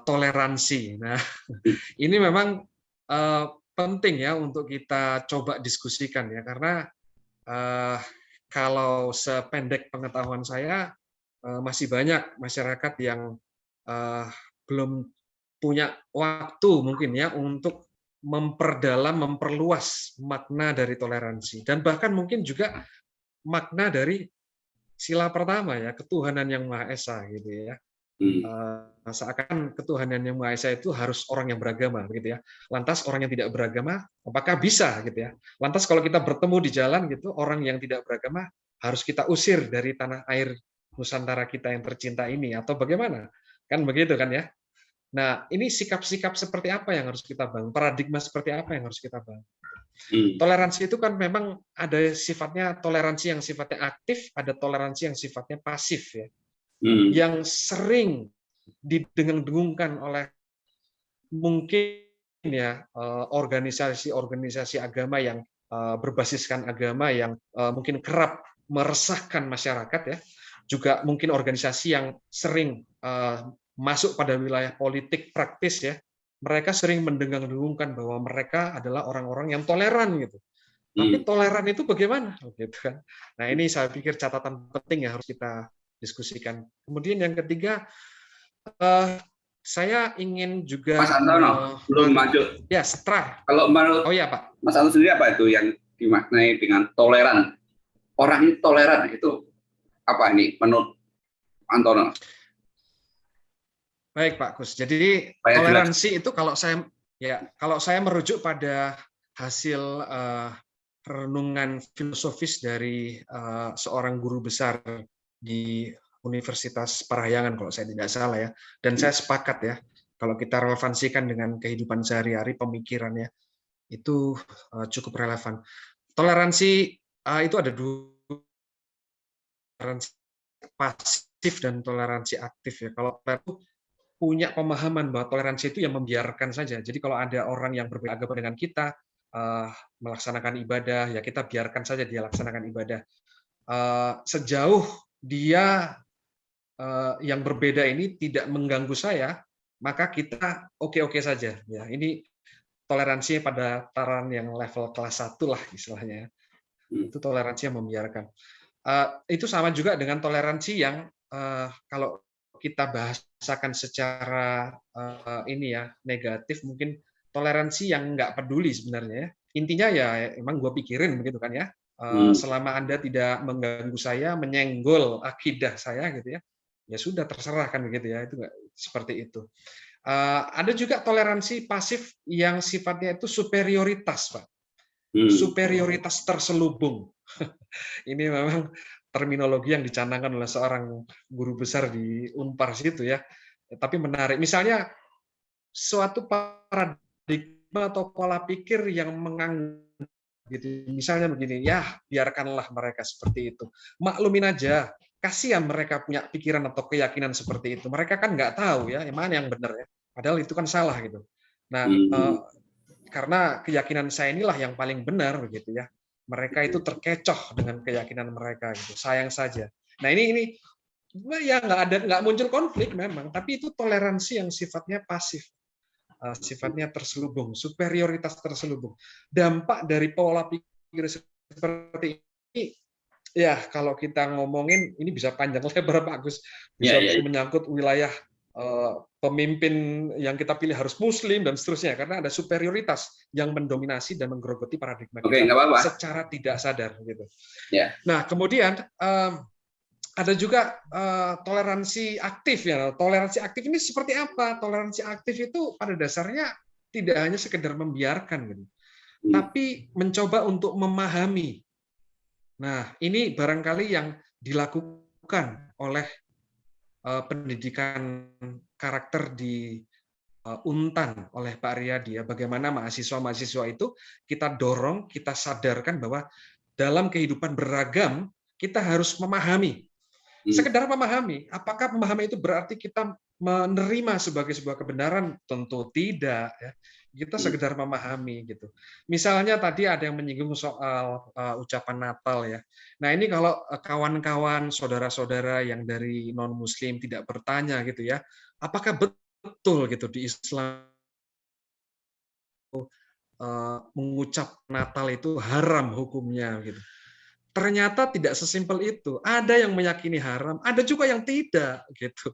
toleransi. Nah, ini memang penting ya untuk kita coba diskusikan ya, karena kalau sependek pengetahuan saya masih banyak masyarakat yang belum punya waktu mungkin ya untuk memperdalam, memperluas makna dari toleransi dan bahkan mungkin juga makna dari sila pertama ya, ketuhanan yang Maha Esa gitu ya. Seakan ketuhanan yang Maha Esa itu harus orang yang beragama, gitu ya. Lantas orang yang tidak beragama, apakah bisa, gitu ya? Lantas kalau kita bertemu di jalan, gitu, orang yang tidak beragama harus kita usir dari tanah air Nusantara kita yang tercinta ini, atau bagaimana? Kan begitu kan ya? Nah, ini sikap-sikap seperti apa yang harus kita bangun? Paradigma seperti apa yang harus kita bangun? Toleransi itu kan memang ada sifatnya toleransi yang sifatnya aktif, ada toleransi yang sifatnya pasif ya. Yang sering didengung-dengungkan oleh mungkin ya organisasi-organisasi agama yang berbasiskan agama yang mungkin kerap meresahkan masyarakat ya. Juga mungkin organisasi yang sering masuk pada wilayah politik praktis ya. Mereka sering mendengung-dengungkan bahwa mereka adalah orang-orang yang toleran gitu. Tapi toleran itu bagaimana? Gitu kan. Nah, ini saya pikir catatan penting yang harus kita diskusikan. Kemudian yang ketiga, saya ingin juga Mas Antono belum maju. Ya, setelah. Kalau menurut Pak. Mas Antono sendiri apa itu yang dimaknai dengan toleran? Orang ini toleran itu apa ini menurut Antono? Baik Pak Gus. Jadi toleransi itu kalau saya merujuk pada hasil renungan filosofis dari seorang guru besar di Universitas Parahyangan kalau saya tidak salah ya. Dan saya sepakat ya kalau kita relevansikan dengan kehidupan sehari-hari pemikirannya itu cukup relevan. Toleransi itu ada dua, toleransi pasif dan toleransi aktif ya. Kalau itu punya pemahaman bahwa toleransi itu yang membiarkan saja. Jadi kalau ada orang yang berbeda agama dengan kita melaksanakan ibadah, ya kita biarkan saja dia laksanakan ibadah. Sejauh dia yang berbeda ini tidak mengganggu saya, maka kita oke-oke saja. Ya, ini toleransi pada tataran yang level kelas 1 lah istilahnya. Itu toleransi yang membiarkan. Itu sama juga dengan toleransi yang kalau kita bahasakan secara ini ya negatif, mungkin toleransi yang nggak peduli sebenarnya ya. Intinya ya emang gue pikirin begitu kan ya. Selama Anda tidak mengganggu saya, menyenggol akidah saya gitu ya, ya sudah terserah kan begitu ya. Itu nggak seperti itu. Ada juga toleransi pasif yang sifatnya itu superioritas, Pak. Superioritas terselubung. Ini memang terminologi yang dicanangkan oleh seorang guru besar di Unpar situ ya. Tapi menarik. Misalnya suatu paradigma atau pola pikir yang menganggap gitu. Misalnya begini, ya biarkanlah mereka seperti itu. Maklumin aja. Kasihan mereka punya pikiran atau keyakinan seperti itu. Mereka kan nggak tahu ya, mana yang benar ya. Padahal itu kan salah gitu. Nah, karena keyakinan saya inilah yang paling benar begitu ya. Mereka itu terkecoh dengan keyakinan mereka gitu. Sayang saja. Nah, ini ya nggak muncul konflik memang, tapi itu toleransi yang sifatnya pasif. Sifatnya terselubung, superioritas terselubung. Dampak dari pola pikir seperti ini ya kalau kita ngomongin ini bisa panjang lebar Pak Agus, bisa menyangkut wilayah pemimpin yang kita pilih harus Muslim dan seterusnya karena ada superioritas yang mendominasi dan menggerogoti paradigma kita secara tidak sadar gitu. Nah kemudian ada juga toleransi aktif ya. Toleransi aktif ini seperti apa? Toleransi aktif itu pada dasarnya tidak hanya sekedar membiarkan gitu, tapi mencoba untuk memahami. Nah ini barangkali yang dilakukan oleh pendidikan karakter di Untan oleh Pak Riyadi ya, bagaimana mahasiswa-mahasiswa itu kita dorong, kita sadarkan bahwa dalam kehidupan beragam kita harus memahami. Sekedar memahami, apakah memahami itu berarti kita menerima sebagai sebuah kebenaran? Tentu tidak ya. Kita sekedar memahami gitu. Misalnya tadi ada yang menyinggung soal ucapan Natal ya. Nah ini kalau kawan-kawan, saudara-saudara yang dari non-Muslim tidak bertanya gitu ya, apakah betul gitu di Islam mengucap Natal itu haram hukumnya gitu? Ternyata tidak sesimpel itu. Ada yang meyakini haram, ada juga yang tidak gitu.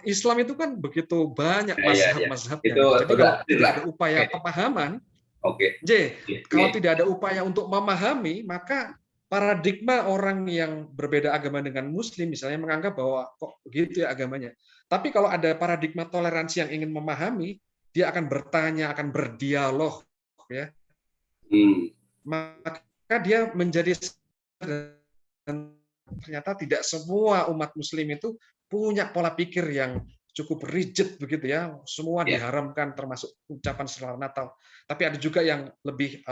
Islam itu kan begitu banyak mazhab-mazhabnya. Jadi kalau tidak ada upaya pemahaman, kalau tidak ada upaya untuk memahami, maka paradigma orang yang berbeda agama dengan Muslim misalnya menganggap bahwa kok begitu ya agamanya. Tapi kalau ada paradigma toleransi yang ingin memahami, dia akan bertanya, akan berdialog, ya. Maka dia menjadi, dan ternyata tidak semua umat Muslim itu punya pola pikir yang cukup rigid begitu ya. Semua diharamkan, termasuk ucapan selamat Natal. Tapi ada juga yang lebih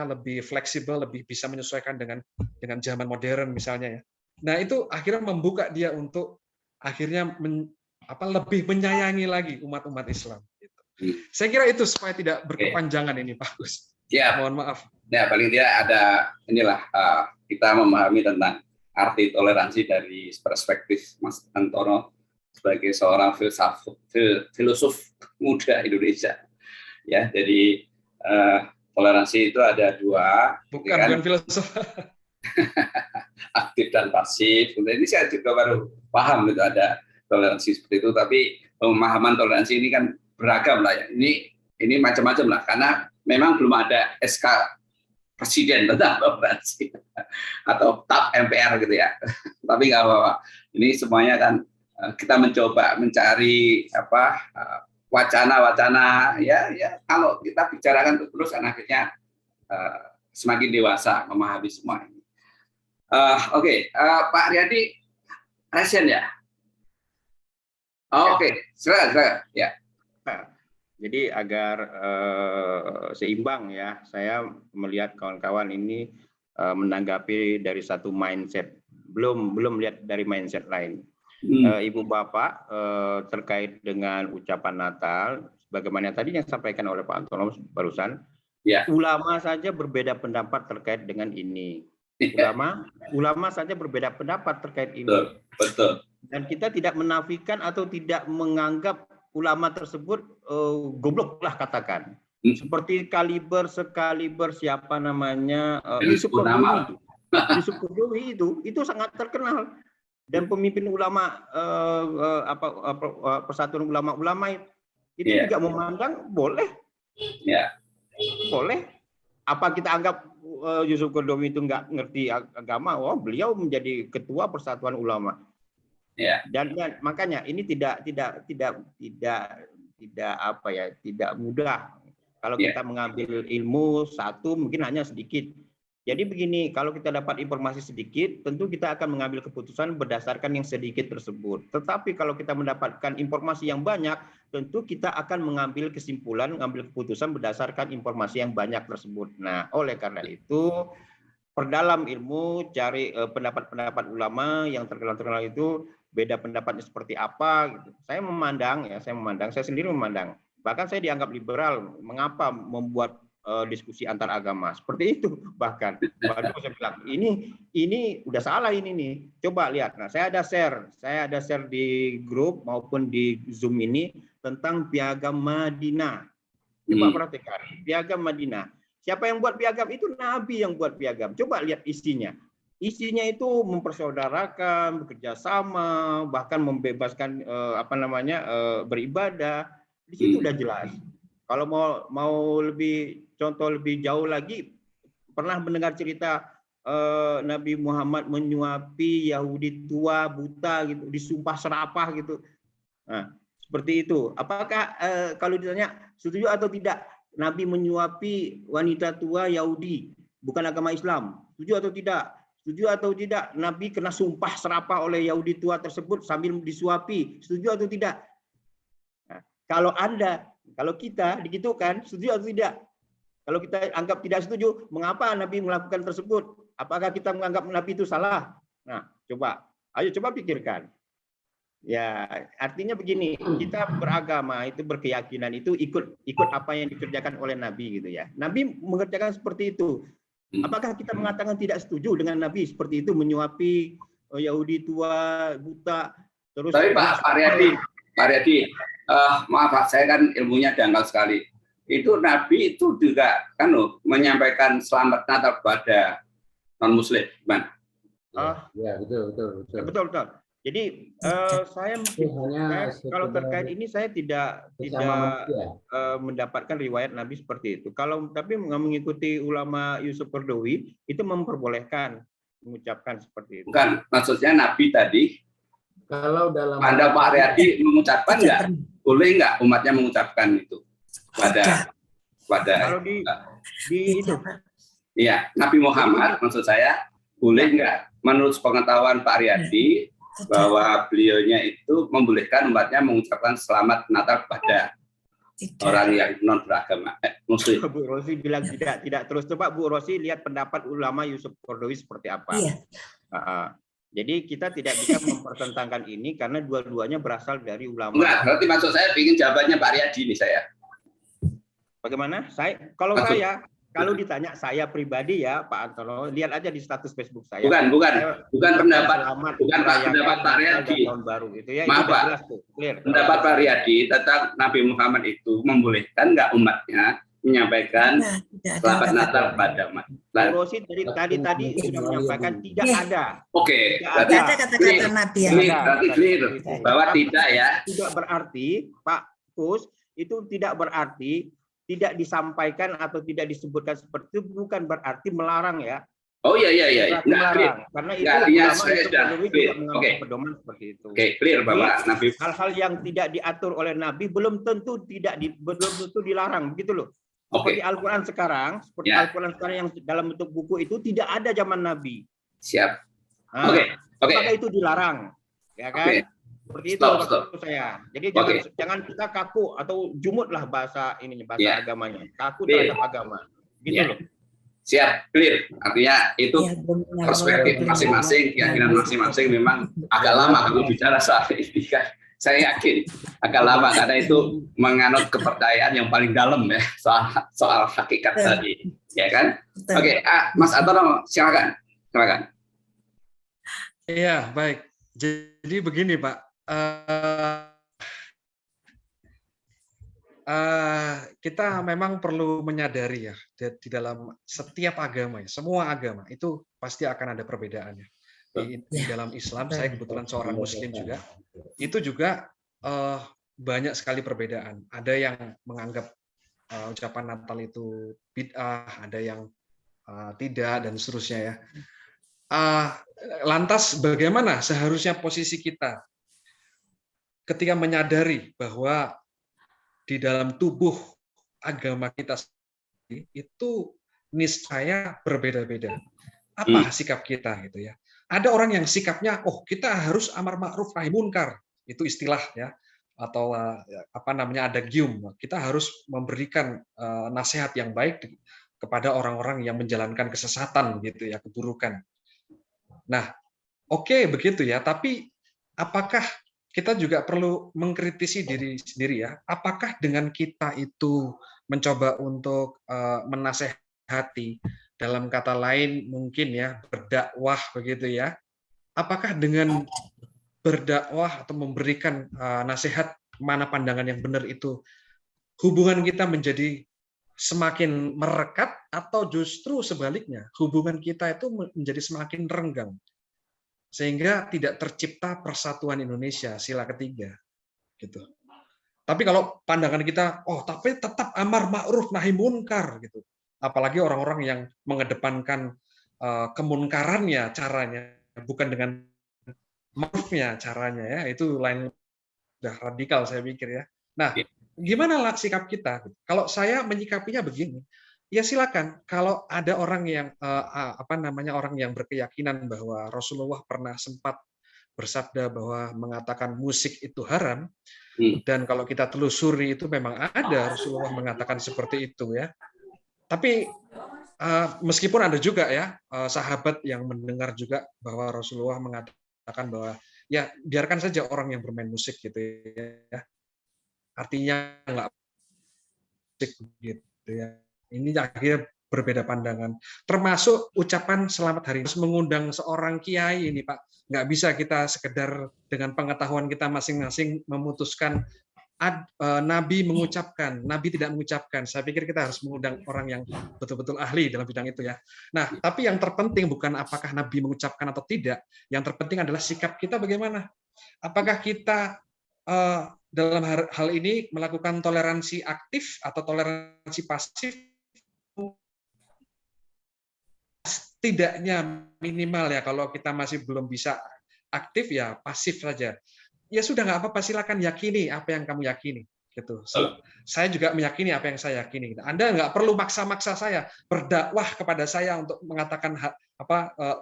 lebih fleksibel, lebih bisa menyesuaikan dengan zaman modern misalnya ya. Nah itu akhirnya membuka dia untuk akhirnya lebih menyayangi lagi umat-umat Islam. Saya kira itu supaya tidak berkepanjangan ini Pak Gus. Ya. Mohon maaf. Ya paling tidak ada kita memahami tentang arti toleransi dari perspektif Mas Antono sebagai seorang filosof muda Indonesia. Ya, jadi toleransi itu ada dua, bukan filosof. Aktif dan pasif. Ini saya juga baru paham itu ada toleransi seperti itu. Tapi pemahaman toleransi ini kan beragam lah ya. Ini macam-macam lah karena memang belum ada SK Presiden tentang toleransi atau TAP MPR gitu ya. Tapi nggak apa-apa. Ini semuanya kan kita mencoba mencari wacana-wacana ya kalau kita bicarakan terus kan akhirnya semakin dewasa memahami semua ini. Oke. Pak Riyadi resen ya. Oke. Silakan ya. Jadi agar seimbang ya, saya melihat kawan-kawan ini menanggapi dari satu mindset, belum lihat dari mindset lain. Ibu Bapak terkait dengan ucapan Natal, bagaimana tadi yang disampaikan oleh Pak Antono barusan, ulama saja berbeda pendapat terkait dengan ini. Ulama saja berbeda pendapat terkait ini. Betul. Dan kita tidak menafikan atau tidak menganggap ulama tersebut goblok lah katakan. Seperti sekaliber siapa namanya Yusuf Qaradawi itu sangat terkenal. Dan pemimpin ulama persatuan ulama itu juga memandang boleh. Boleh. Apa kita anggap Yusuf Qaradawi itu nggak ngerti agama? Oh, beliau menjadi ketua persatuan ulama. Dan makanya ini tidak mudah kalau kita mengambil ilmu satu mungkin hanya sedikit. Jadi begini, kalau kita dapat informasi sedikit, tentu kita akan mengambil keputusan berdasarkan yang sedikit tersebut. Tetapi kalau kita mendapatkan informasi yang banyak, tentu kita akan mengambil kesimpulan, mengambil keputusan berdasarkan informasi yang banyak tersebut. Nah, oleh karena itu, perdalam ilmu, cari pendapat-pendapat ulama yang terkenal itu, beda pendapatnya seperti apa. Gitu. Saya sendiri memandang. Bahkan saya dianggap liberal. Mengapa membuat diskusi antar agama seperti itu? Bahkan saya bilang ini udah salah ini nih. Coba lihat. Nah, saya ada share di grup maupun di Zoom ini tentang Piagam Madinah. Coba perhatikan Piagam Madinah. Siapa yang buat piagam? Itu Nabi yang buat piagam. Coba lihat isinya. Isinya itu mempersaudarakan, bekerja sama, bahkan membebaskan beribadah. Di situ udah jelas. Kalau mau contoh lebih jauh lagi, pernah mendengar cerita Nabi Muhammad menyuapi Yahudi tua, buta gitu, disumpah serapah gitu. Nah, seperti itu. Apakah kalau ditanya setuju atau tidak Nabi menyuapi wanita tua Yahudi, bukan agama Islam? Setuju atau tidak? Setuju atau tidak Nabi kena sumpah serapah oleh Yahudi tua tersebut sambil disuapi? Setuju atau tidak? Nah, kalau kita digitukan, setuju atau tidak? Kalau kita anggap tidak setuju, mengapa Nabi melakukan tersebut? Apakah kita menganggap Nabi itu salah? Nah, ayo coba pikirkan. Ya, artinya begini, kita beragama itu berkeyakinan itu ikut apa yang dikerjakan oleh Nabi gitu ya. Nabi mengerjakan seperti itu. Apakah kita mengatakan tidak setuju dengan Nabi seperti itu menyuapi Yahudi tua, buta, terus? Tapi Pak Riyadi, maaf Pak, saya kan ilmunya dangkal sekali. Itu Nabi itu juga kan menyampaikan selamat Natal kepada non Muslim, gimana? Ya betul. Betul. Jadi saya hanya kalau sekedar terkait ini saya tidak sesama manusia. mendapatkan riwayat Nabi seperti itu. Kalau tapi mengikuti ulama Yusuf Qaradawi itu memperbolehkan mengucapkan seperti itu. Bukan, maksudnya Nabi tadi, Kalau dalam Anda Pak Riyadi mengucapkan Tidak nggak? pernah. Boleh nggak umatnya mengucapkan itu? Tidak. Pada Kalau di itu Tidak, Pak. ya, Nabi Muhammad maksud saya boleh nggak menurut pengetahuan Pak Riyadi Tidak. bahwa beliaunya itu membolehkan umatnya mengucapkan selamat Natal kepada Tidak. orang yang non beragama Muslim. Bu Rosi bilang tidak terus. Coba Bu Rosi lihat pendapat ulama Yusuf Qaradawi seperti apa. Iya. Jadi kita tidak bisa mempertentangkan ini karena dua-duanya berasal dari ulama. Enggak, berarti maksud saya ingin jawabannya Pak Riyadi nih saya. Bagaimana? Kalau ditanya saya pribadi ya Pak Antono, lihat aja di status Facebook saya. Bukan pendapat Selamat bukan Pak merayakan pendapat Pak Natal Riyadi. dan Tahun Baru itu ya. Maaf, Itu udah Pak. jelas tuh, clear. Pendapat Pak Riyadi tentang Nabi Muhammad itu membolehkan nggak umatnya menyampaikan Tidak ada selamat kata- Natal kepada umat. Bu Rosi tadi sudah menyampaikan tidak Iya. ada. Oke, Tidak berarti Tidak ada kata-kata Nabi yang clear, berarti clear bahwa tidak ya. Tidak berarti Pak Kus itu tidak berarti tidak disampaikan atau tidak disebutkan seperti itu bukan berarti melarang ya. Oh iya. Berarti Nggak clear. melarang karena itu Nggak, artinya ulama saya Yusuf sudah Qaradawi clear. juga mengambil Oke. pedoman seperti itu. Oke, clear bahwa Nabi Hal-hal yang tidak diatur oleh Nabi belum tentu dilarang begitu loh. Seperti Oke. Al-Quran sekarang, Ya. Al-Quran sekarang yang dalam bentuk buku itu tidak ada zaman Nabi. siap. Nah, Oke. apakah itu dilarang? Ya kan? Oke. Seperti itu Stop. maksud saya. Jadi jangan kita kaku atau jumut lah bahasa Ya. agamanya. Kaku Clear. terhadap agama. Gitu Ya. loh. Siap, clear. Artinya itu Ya, benar, perspektif benar. masing-masing, keyakinan masing-masing memang agak lama kalau bicara soal ini kan. Saya yakin agak lama karena itu menganut kepercayaan yang paling dalam ya soal hakikat Betul. tadi, ya kan? Betul. Oke, Mas Antono, silakan. Iya, baik. Jadi begini, Pak. Kita memang perlu menyadari ya, di dalam setiap agama, ya, semua agama itu pasti akan ada perbedaannya. Di dalam Islam, saya kebetulan seorang Muslim juga, itu juga banyak sekali perbedaan. Ada yang menganggap ucapan Natal itu bid'ah, ada yang tidak, dan seterusnya ya. Lantas bagaimana seharusnya posisi kita ketika menyadari bahwa di dalam tubuh agama kita sendiri itu niscaya berbeda-beda. Apa sikap kita gitu ya? Ada orang yang sikapnya, kita harus amar ma'ruf nahi munkar, itu istilah ya, atau ada gium. Kita harus memberikan nasihat yang baik kepada orang-orang yang menjalankan kesesatan gitu ya, keburukan. Nah, oke, begitu ya, tapi apakah kita juga perlu mengkritisi diri sendiri ya? Apakah dengan kita itu mencoba untuk menasehati, dalam kata lain mungkin ya berdakwah begitu ya? Apakah dengan berdakwah atau memberikan nasihat mana pandangan yang benar itu hubungan kita menjadi semakin merekat atau justru sebaliknya hubungan kita itu menjadi semakin renggang sehingga tidak tercipta persatuan Indonesia sila ketiga gitu. Tapi kalau pandangan kita tapi tetap amar ma'ruf nahi munkar gitu. Apalagi orang-orang yang mengedepankan kemunkarannya caranya bukan dengan ma'rufnya caranya ya, itu lain udah radikal saya pikir ya. Nah, gimana lah sikap kita? Kalau saya menyikapinya begini, ya silakan. Kalau ada orang yang orang yang berkeyakinan bahwa Rasulullah pernah sempat bersabda bahwa mengatakan musik itu haram, dan kalau kita telusuri itu memang ada Rasulullah mengatakan seperti itu ya. Tapi meskipun ada juga ya sahabat yang mendengar juga bahwa Rasulullah mengatakan bahwa ya biarkan saja orang yang bermain musik gitu ya. Artinya enggak gitu ya. Ini akhirnya berbeda pandangan. Termasuk ucapan selamat hari harus mengundang seorang kiai ini Pak. Nggak bisa kita sekedar dengan pengetahuan kita masing-masing memutuskan Nabi mengucapkan, Nabi tidak mengucapkan. Saya pikir kita harus mengundang orang yang betul-betul ahli dalam bidang itu ya. Nah, tapi yang terpenting bukan apakah Nabi mengucapkan atau tidak. Yang terpenting adalah sikap kita bagaimana. Apakah kita dalam hal ini melakukan toleransi aktif atau toleransi pasif? Setidaknya minimal ya, kalau kita masih belum bisa aktif ya pasif saja. Ya sudah, nggak apa-apa, silakan yakini apa yang kamu yakini gitu. Saya juga meyakini apa yang saya yakini. Anda nggak perlu maksa-maksa saya berdakwah kepada saya untuk mengatakan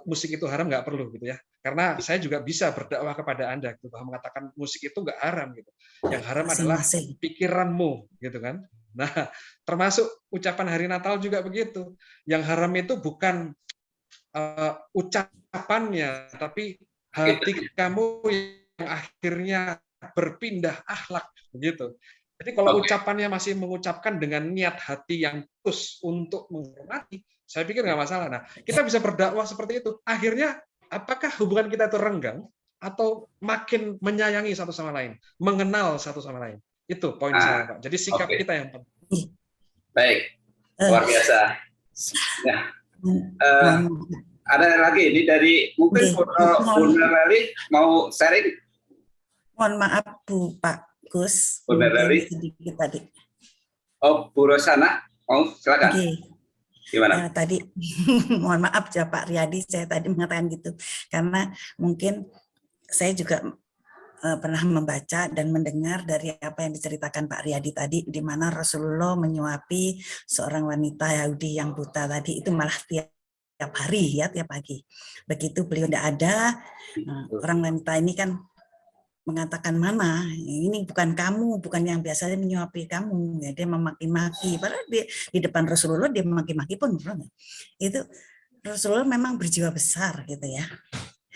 musik itu haram, nggak perlu gitu ya. Karena saya juga bisa berdakwah kepada Anda gitu, bahwa mengatakan musik itu nggak haram gitu. Yang haram adalah pikiranmu gitu kan. Nah, termasuk ucapan hari Natal juga begitu. Yang haram itu bukan ucapannya, tapi hati kamu yang akhirnya berpindah akhlak begitu. Jadi kalau ucapannya masih mengucapkan dengan niat hati yang tulus untuk menghormati, saya pikir nggak masalah. Nah, kita bisa berdakwah seperti itu. Akhirnya apakah hubungan kita itu renggang atau makin menyayangi satu sama lain, mengenal satu sama lain? Itu poin saya, Pak. Jadi sikap kita yang penting. Baik, luar biasa. Ya. Ada lagi ini dari mungkin Bu Nerali mau sharing? Mohon maaf Pak Gus. Bu Nerali. Sedikit tadi. Oh, Bu Rosana, silakan. Gimana? Tadi mohon maaf ya Pak Riyadi, saya tadi mengatakan gitu karena mungkin saya juga pernah membaca dan mendengar dari apa yang diceritakan Pak Riyadi tadi, di mana Rasulullah menyuapi seorang wanita Yahudi yang buta tadi, itu malah tiap hari ya, tiap pagi. Begitu beliau tidak ada, orang wanita ini kan mengatakan, mana ini bukan kamu, bukan yang biasanya menyuapi kamu, ya, dia memaki-maki. Padahal di depan Rasulullah dia memaki-maki pun, itu Rasulullah memang berjiwa besar gitu ya.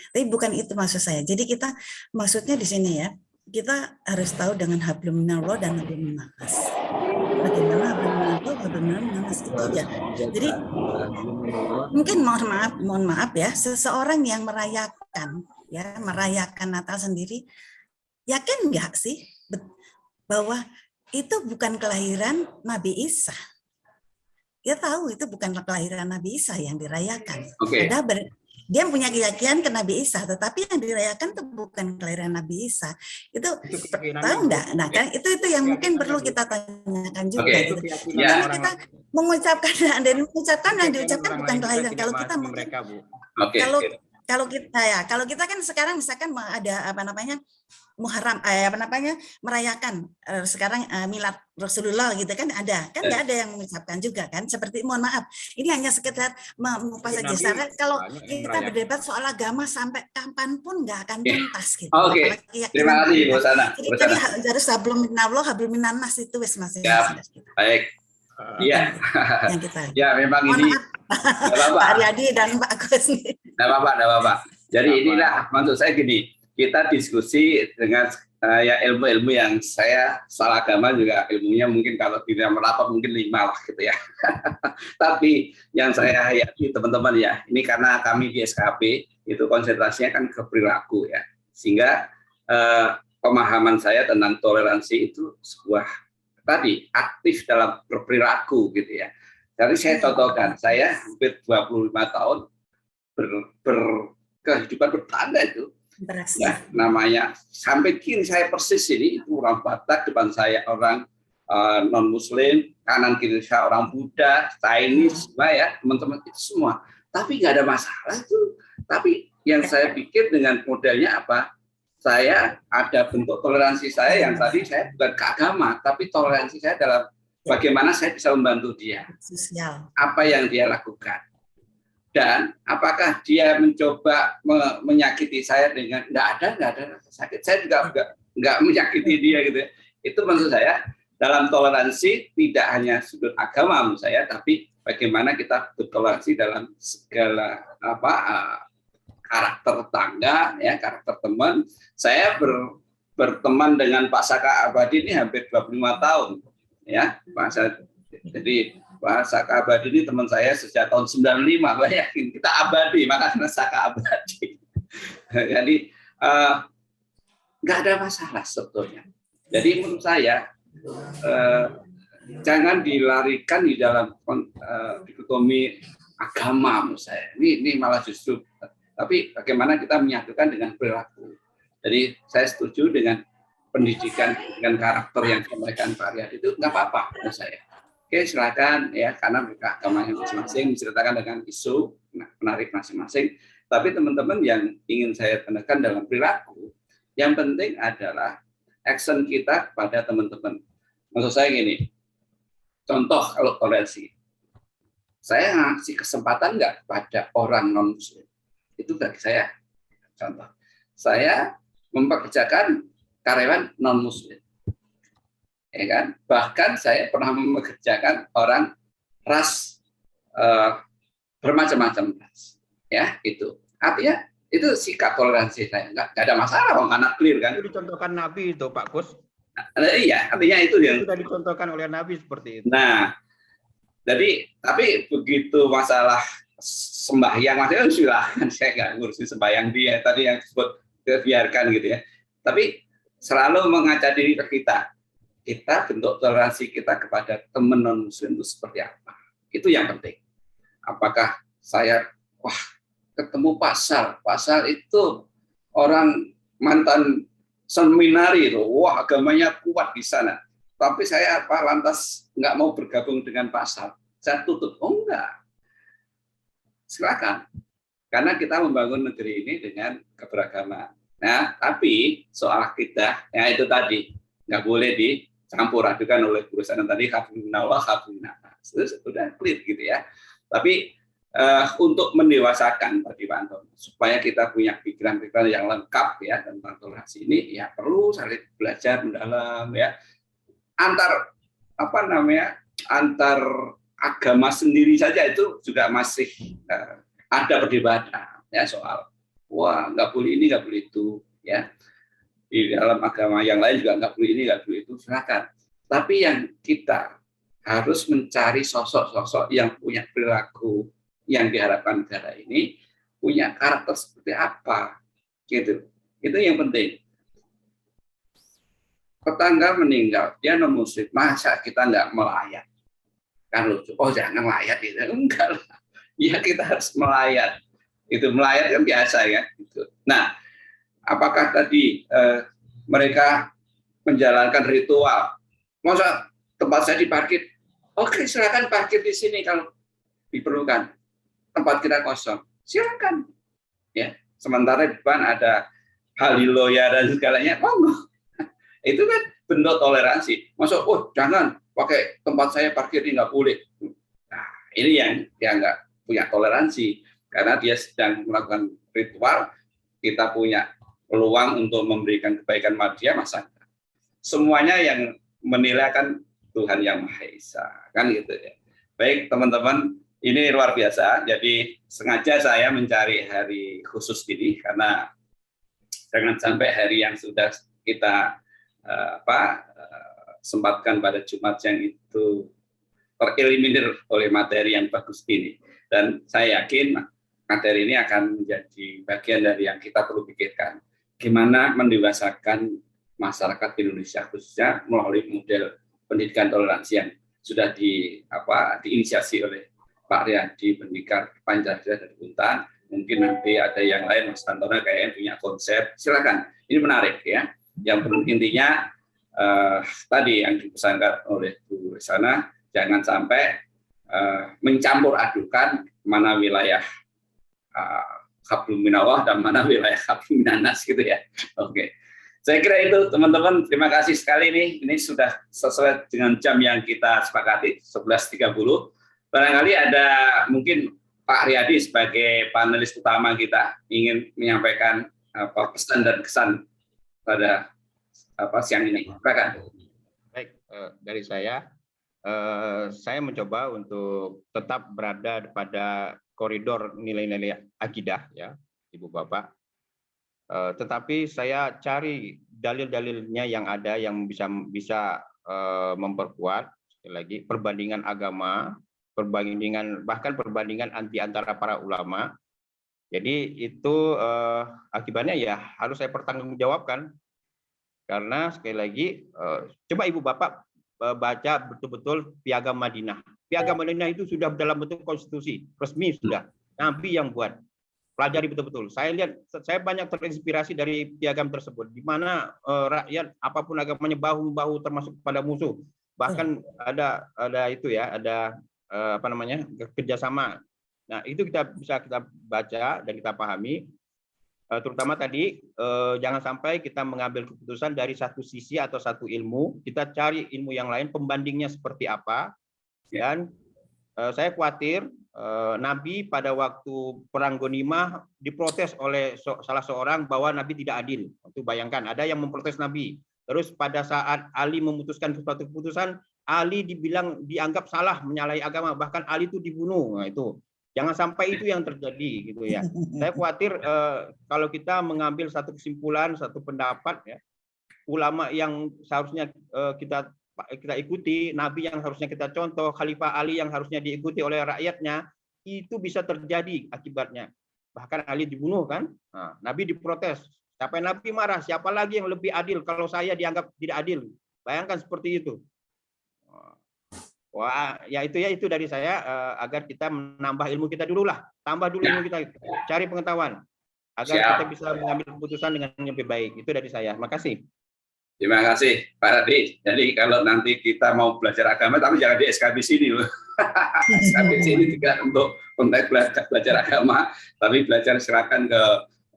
Tapi bukan itu maksud saya. Jadi kita maksudnya di sini ya, kita harus tahu dengan hablum minallah dan hablum minannas. Bagaimana hablum minallah, hablum minannas itu aja. Jadi mungkin mohon maaf ya, seseorang yang merayakan Natal sendiri, yakin nggak sih bahwa itu bukan kelahiran Nabi Isa? Dia tahu itu bukan kelahiran Nabi Isa yang dirayakan. Dia punya keyakinan ke Nabi Isa, tetapi yang dirayakan itu bukan kelahiran Nabi Isa. Itu tahu enggak? Nah, kan itu yang mungkin perlu kita tanyakan juga. Gitu. Jadi kita mengucapkan dan yang diucapkan bukan kelahiran. Kalau kita mungkin, kalau kita kan sekarang misalkan ada Muharram, merayakan sekarang milad Rasulullah gitu kan ada, kan nggak ada yang mengucapkan juga kan, seperti mohon maaf ini hanya sekedar mengupas saja. Karena kalau kita berdebat soal agama sampai kapanpun nggak akan tuntas gitu. Terima kasih Bu Sana. Jadi tadi harus hablum minallah, hablum minannas itu wes masih. Baik. Iya. Ya memang mohon ini. Maaf, Pak Riyadi dan Pak Gus. Nggak apa-apa. Jadi inilah maksud saya gini. Kita diskusi dengan ya ilmu-ilmu yang saya salah agama juga ilmunya mungkin kalau tidak merapat mungkin 5 lah gitu ya. Tapi yang saya hayati teman-teman ya, ini karena kami di SKP itu konsentrasinya kan ke perilaku ya. Sehingga pemahaman saya tentang toleransi itu sebuah tadi aktif dalam berperilaku gitu ya. Jadi saya contohkan, saya hampir 25 tahun berkehidupan bertanda itu. Ya, namanya sampai kiri saya persis ini itu orang Batak, depan saya orang non Muslim, kanan kiri saya orang Buddha, Chinese, semua ya teman-teman itu semua. Tapi nggak ada masalah itu. Tapi yang saya pikir dengan modelnya apa? Saya ada bentuk toleransi saya yang tadi saya bukan ke agama, tapi toleransi saya dalam bagaimana saya bisa membantu dia, apa yang dia lakukan. Dan apakah dia mencoba menyakiti saya dengan enggak ada sakit, saya juga enggak menyakiti dia gitu ya. Itu maksud saya dalam toleransi tidak hanya sudut agama menurut saya, tapi bagaimana kita bertoleransi dalam segala karakter tetangga ya, karakter teman. Saya berteman dengan Pak Saka Abadi ini hampir 25 tahun ya. Jadi Pak Saka Abadi ini teman saya sejak tahun 95, bayangin kita abadi, makanya Saka Abadi. Jadi nggak ada masalah sebetulnya. Jadi menurut saya jangan dilarikan di dalam dikotomi agama menurut saya. Ini malah justru, tapi bagaimana kita menyatukan dengan perilaku. Jadi saya setuju dengan pendidikan dengan karakter yang disampaikan Pak Riyadi itu nggak apa-apa menurut saya. Oke, silakan ya, karena mereka agamanya masing-masing menceritakan dengan isu menarik masing-masing. Tapi teman-teman yang ingin saya tekankan dalam perilaku, yang penting adalah action kita kepada teman-teman. Maksud saya gini, contoh kalau toleransi, saya ngasih kesempatan nggak kepada orang non-muslim? Itu bagi saya contoh. Saya mempekerjakan karyawan non-muslim. Ya kan? Bahkan saya pernah mengerjakan orang ras bermacam-macam ras. Ya, itu. Artinya itu sikap toleransi saya. Nggak ada masalah, orang anak clear kan. Itu dicontohkan Nabi itu, Pak Kus. Iya, artinya itu yang sudah dicontohkan oleh Nabi seperti itu. Nah, jadi tapi begitu masalah sembahyang, maksudnya silahkan, saya nggak ngurusin sembahyang dia tadi yang disebut biarkan gitu ya. Tapi selalu mengaca diri ke kita bentuk toleransi kita kepada teman non muslim itu seperti apa, itu yang penting. Apakah saya ketemu pasal itu orang mantan seminari itu, agamanya kuat di sana, tapi saya lantas nggak mau bergabung dengan pasal, saya tutup. Oh enggak, silakan, karena kita membangun negeri ini dengan keberagaman. Nah, tapi soal kita, ya itu tadi nggak boleh dicampur adukan oleh perusahaan tadi hablumminallah hablumminannas. Itu sudah clear gitu ya. Tapi untuk mendewasakan tadi Pak Anton, supaya kita punya pikiran-pikiran yang lengkap ya tentang toleransi ini, ya perlu saling belajar mendalam ya. Antar agama sendiri saja itu juga masih ada perdebatan ya soal nggak boleh ini, nggak boleh itu ya. Di dalam agama yang lain juga nggak boleh ini, nggak boleh itu, silakan. Tapi yang kita harus mencari sosok-sosok yang punya perilaku yang diharapkan negara ini, punya karakter seperti apa gitu. Itu yang penting. Tetangga meninggal, dia non muslim, masa kita nggak melayat? Kan lucu. Oh jangan melayat itu, enggak lah. Ya kita harus melayat. Itu melayat kan biasa ya. Gitu. Nah, apakah tadi mereka menjalankan ritual? Masa tempat saya diparkir? Oke, silakan parkir di sini kalau diperlukan. Tempat kita kosong, silakan. Ya, sementara di depan ada haliloya dan segalanya, monggo. Itu kan bentuk toleransi. Masuk, jangan pakai tempat saya parkir ini, nggak boleh. Nah, ini yang dia nggak punya toleransi. Karena dia sedang melakukan ritual, kita punya peluang untuk memberikan kebaikan pada dia, masa semuanya yang menilai kan Tuhan yang Maha Esa, kan gitu ya. Baik teman-teman, ini luar biasa. Jadi sengaja saya mencari hari khusus ini karena jangan sampai hari yang sudah kita sempatkan pada Jumat yang itu tereliminir oleh materi yang bagus ini. Dan saya yakin materi ini akan menjadi bagian dari yang kita perlu pikirkan. Gimana mendewasakan masyarakat Indonesia khususnya melalui model pendidikan toleransi yang sudah diinisiasi oleh Pak Riyadi, Pendikar Pancasila dari Untan. Mungkin nanti ada yang lain, Mas Antono kayaknya punya konsep. Silakan, ini menarik ya. Yang intinya tadi yang dipesankan oleh Bu Risana, jangan sampai mencampur adukan mana wilayah hablumminallah dan mana wilayah hablumminannas gitu ya. Oke. Saya kira itu teman-teman, terima kasih sekali nih. Ini sudah sesuai dengan jam yang kita sepakati 11.30. Barangkali ada mungkin Pak Riyadi sebagai panelis utama kita ingin menyampaikan pesan dan kesan pada siang ini. Silakan. Baik, dari saya mencoba untuk tetap berada pada koridor nilai-nilai akidah ya, Ibu Bapak. Tetapi saya cari dalil-dalilnya yang ada yang bisa memperkuat, sekali lagi perbandingan agama, bahkan perbandingan antara para ulama. Jadi itu akibatnya ya harus saya pertanggungjawabkan. Karena sekali lagi, coba Ibu Bapak baca betul-betul Piagam Madinah. Piagam Madinah itu sudah dalam bentuk konstitusi, resmi sudah. Nabi yang buat. Pelajari betul-betul. Saya lihat, saya banyak terinspirasi dari piagam tersebut, di mana rakyat apapun agamanya bahu-bahu termasuk pada musuh. Bahkan ada itu ya, ada apa namanya, kerjasama. Nah, itu bisa kita baca dan kita pahami. Terutama tadi jangan sampai kita mengambil keputusan dari satu sisi atau satu ilmu, kita cari ilmu yang lain pembandingnya seperti apa. Dan saya khawatir Nabi pada waktu perang Ghanimah diprotes oleh salah seorang bahwa Nabi tidak adil. Itu bayangkan, ada yang memprotes Nabi. Terus pada saat Ali memutuskan suatu keputusan, Ali dianggap salah, menyalahi agama, bahkan Ali itu dibunuh. Nah, itu jangan sampai itu yang terjadi gitu ya. Saya khawatir kalau kita mengambil satu kesimpulan, satu pendapat ya, ulama yang seharusnya kita ikuti, Nabi yang harusnya kita contoh, Khalifah Ali yang harusnya diikuti oleh rakyatnya, itu bisa terjadi akibatnya. Bahkan Ali dibunuh kan, nah, Nabi diprotes. Sampai Nabi marah, siapa lagi yang lebih adil kalau saya dianggap tidak adil? Bayangkan seperti itu. Wah, ya itu dari saya agar kita menambah ilmu kita dulu lah, tambah dulu ilmu kita, cari pengetahuan agar kita bisa mengambil keputusan dengan yang lebih baik. Itu dari saya. Makasih. Terima kasih Pak Radi. Jadi kalau nanti kita mau belajar agama, tapi jangan di SKB sini loh. SKB sini juga untuk konteks belajar agama, tapi belajar silakan ke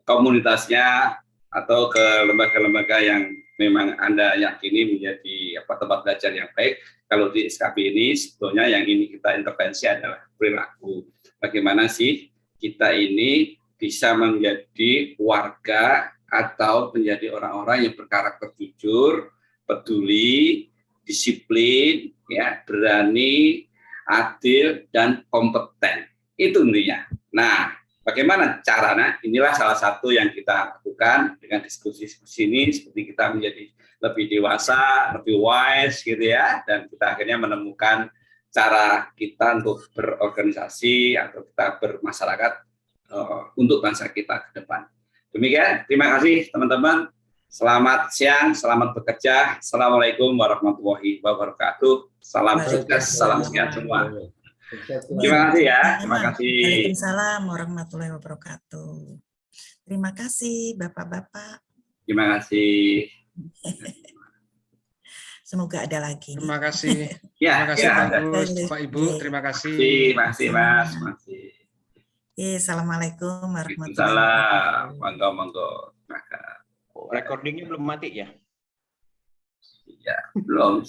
komunitasnya atau ke lembaga-lembaga yang memang Anda yakini menjadi tempat belajar yang baik. Kalau di SKB ini sebetulnya yang ini kita intervensi adalah perilaku. Bagaimana sih kita ini bisa menjadi warga atau menjadi orang-orang yang berkarakter jujur, peduli, disiplin, ya, berani, adil, dan kompeten. Itu intinya. Nah, bagaimana caranya? Inilah salah satu yang kita lakukan dengan diskusi-diskusi ini, seperti kita menjadi lebih dewasa, lebih wise gitu ya, dan kita akhirnya menemukan cara kita untuk berorganisasi atau kita bermasyarakat untuk bangsa kita ke depan. Demikian, terima kasih teman-teman. Selamat siang, selamat bekerja. Assalamualaikum warahmatullahi wabarakatuh. Salam sukses, salam sehat semua. Terima kasih ya. Terima kasih. Waalaikumsalam warahmatullahi wabarakatuh. Terima kasih Bapak-bapak. Terima kasih. Semoga ada lagi. Terima kasih. Ya, terima kasih ya, Bagus, Pak Ibu. Terima kasih. Terima kasih Mas. Assalamualaikum warahmatullahi wabarakatuh. Waalaikumsalam. Monggo. Recordingnya belum mati ya? Iya, belum.